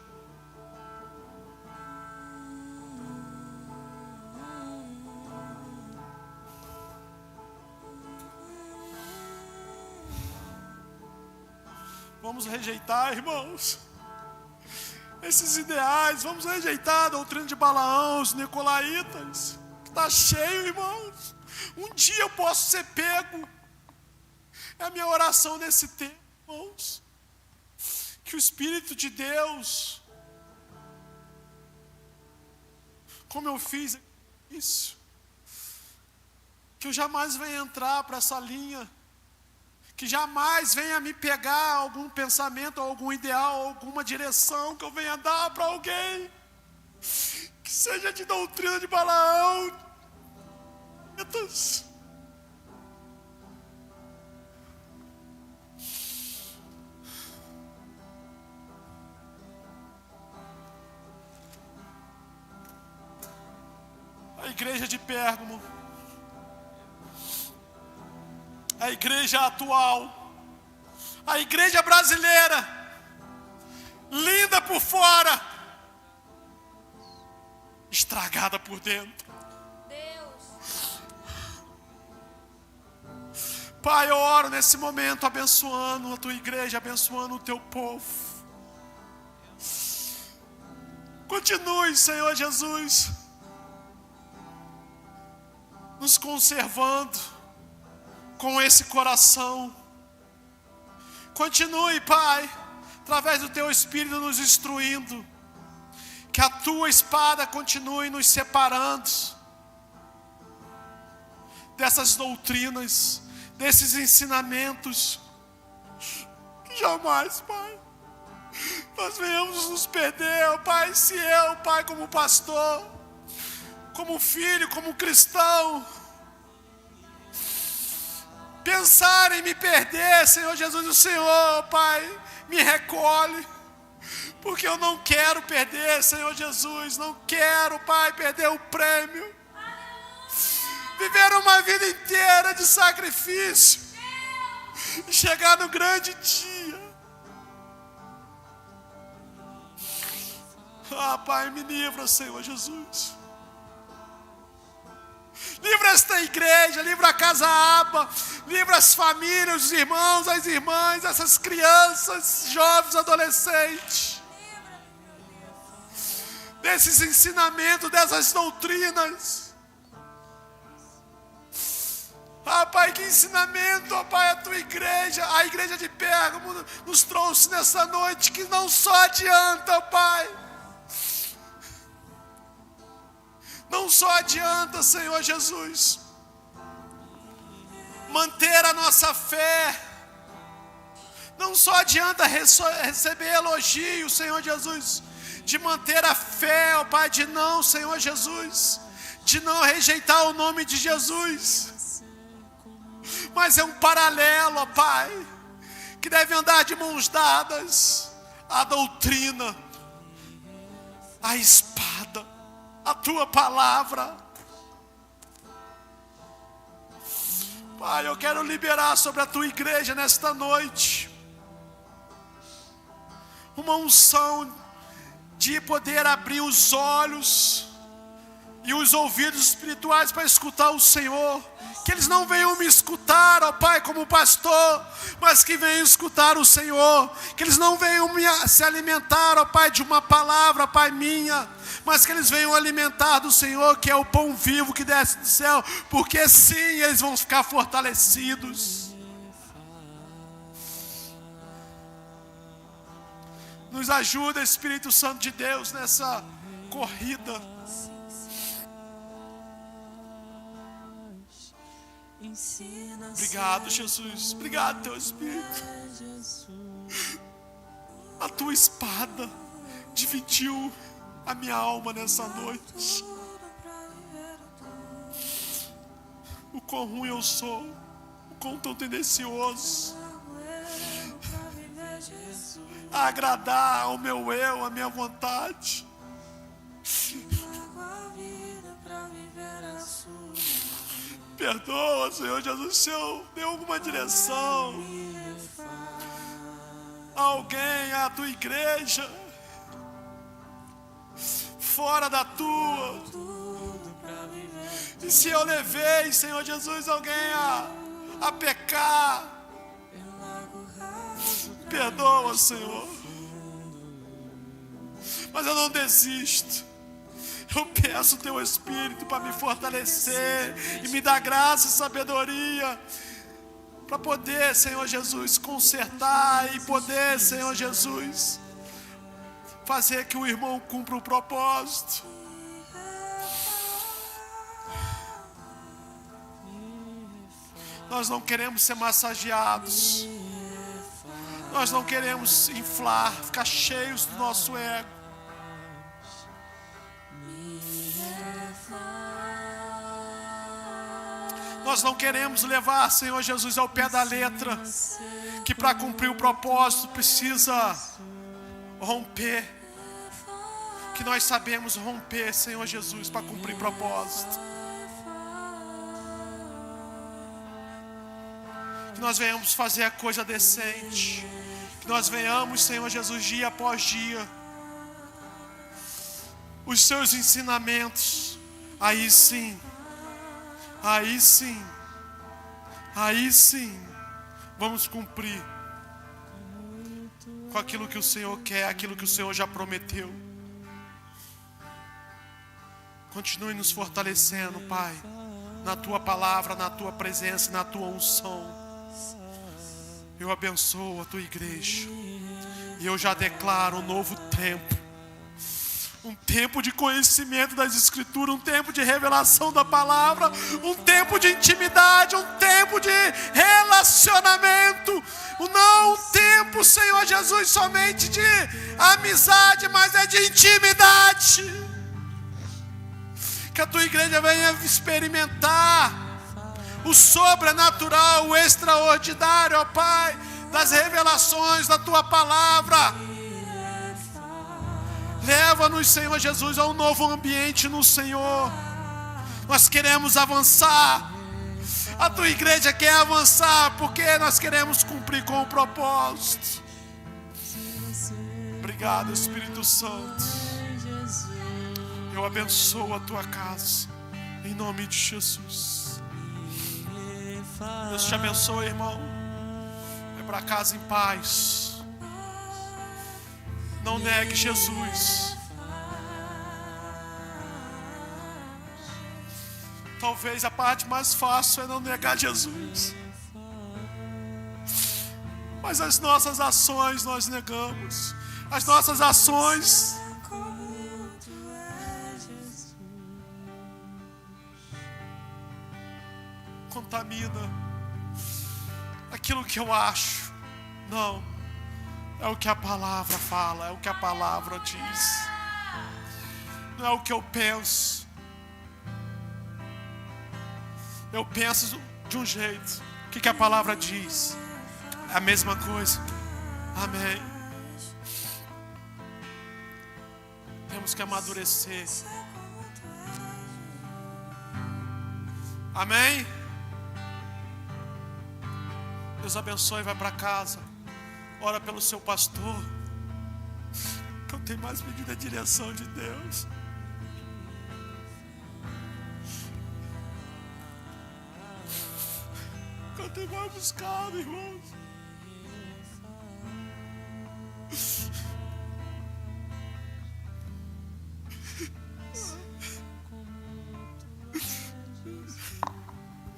Vamos rejeitar, irmãos, esses ideais. Vamos rejeitar a doutrina de Balaão, os nicolaítas, que está cheio, irmãos. Um dia eu posso ser pego. É a minha oração nesse tempo, irmãos, que o Espírito de Deus, como eu fiz isso, que eu jamais venha entrar para essa linha, que jamais venha me pegar algum pensamento, algum ideal, alguma direção que eu venha dar para alguém, que seja de doutrina de Balaão. A igreja de Pérgamo, a igreja atual, a igreja brasileira, linda por fora, estragada por dentro. Deus. Pai, eu oro nesse momento abençoando a tua igreja, abençoando o teu povo. Continue, Senhor Jesus, nos conservando com esse coração. Continue, Pai, através do teu Espírito nos instruindo. Que a tua espada continue nos separando dessas doutrinas, desses ensinamentos. Que jamais, Pai, nós venhamos nos perder, Pai. Se eu, Pai, como pastor, como filho, como cristão, pensar em me perder, Senhor Jesus, o Senhor, Pai, me recolhe, Porque eu não quero perder, Senhor Jesus. Não quero, Pai, perder o prêmio. Viver uma vida inteira de sacrifício. E chegar no grande dia. Ah, Pai, me livra, Senhor Jesus. Livra esta igreja, livra a Casa Aba, livra as famílias, os irmãos, as irmãs, essas crianças, jovens, adolescentes. Desses ensinamentos, dessas doutrinas. Ah, Pai, que ensinamento, ó Pai, a tua igreja, a igreja de Pérgamo nos trouxe nessa noite, que não só adianta, ó Pai. Não só adianta, Senhor Jesus, manter a nossa fé. Não só adianta receber elogio, Senhor Jesus, de manter a fé, ó Pai, de não, Senhor Jesus, de não rejeitar o nome de Jesus. Mas é um paralelo, ó Pai, que deve andar de mãos dadas a doutrina, a espada, a tua palavra. Pai, eu quero liberar sobre a tua igreja nesta noite uma unção de poder abrir os olhos e os ouvidos espirituais para escutar o Senhor. Que eles não venham me escutar, ó Pai, como pastor, mas que venham escutar o Senhor. Que eles não venham se alimentar, ó Pai, de uma palavra, Pai, minha, mas que eles venham alimentar do Senhor, que é o pão vivo que desce do céu, porque sim, eles vão ficar fortalecidos. Nos ajuda, Espírito Santo de Deus, nessa corrida. Obrigado, Jesus. Obrigado, teu Espírito. A tua espada dividiu a minha alma nessa noite. O quão ruim eu sou, o quão tão tendencioso a agradar ao meu eu, à minha vontade. Perdoa, Senhor Jesus, se eu dei alguma direção a alguém, à tua igreja, fora da tua. E se eu levei, Senhor Jesus, alguém a pecar, perdoa, Senhor. Mas eu não desisto. Eu peço o teu Espírito para me fortalecer e me dar graça e sabedoria para poder, Senhor Jesus, consertar e poder, Senhor Jesus, fazer que o irmão cumpra o propósito. Nós não queremos ser massageados. Nós não queremos inflar, ficar cheios do nosso ego. Nós não queremos levar, Senhor Jesus, ao pé da letra, que para cumprir o propósito precisa romper, que nós sabemos romper, Senhor Jesus, para cumprir propósito. Que nós venhamos fazer a coisa decente, que nós venhamos, Senhor Jesus, dia após dia, os seus ensinamentos, aí sim, vamos cumprir com aquilo que o Senhor quer, aquilo que o Senhor já prometeu. Continue nos fortalecendo, Pai, na tua palavra, na tua presença, na tua unção. Eu abençoo a tua igreja e eu já declaro um novo tempo. Um tempo de conhecimento das Escrituras, um tempo de revelação da palavra, um tempo de intimidade, um tempo de relacionamento. Não um tempo, Senhor Jesus, somente de amizade, mas é de intimidade. Que a tua igreja venha experimentar o sobrenatural, o extraordinário, ó Pai, das revelações da tua palavra. Leva-nos, Senhor Jesus, a um novo ambiente no Senhor. Nós queremos avançar. A tua igreja quer avançar, porque nós queremos cumprir com o propósito. Obrigado, Espírito Santo. Eu abençoo a tua casa, em nome de Jesus. Deus te abençoe, irmão. Vai para casa em paz. Não negue Jesus. Talvez a parte mais fácil é não negar Jesus. Mas as nossas ações nós negamos. As nossas ações contamina aquilo que eu acho. Não, é o que a palavra fala, é o que a palavra diz. Não é o que eu penso. Eu penso de um jeito. O que a palavra diz? É a mesma coisa. Amém. Temos que amadurecer. Amém. Deus abençoe, vai para casa. Ora pelo seu pastor. Que eu tenho mais pedido a direção de Deus. Que eu tenho mais buscado, irmãos.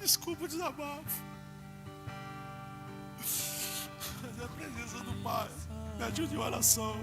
Desculpa o desabafo. Mas é a presença do Pai. Me ajude em oração.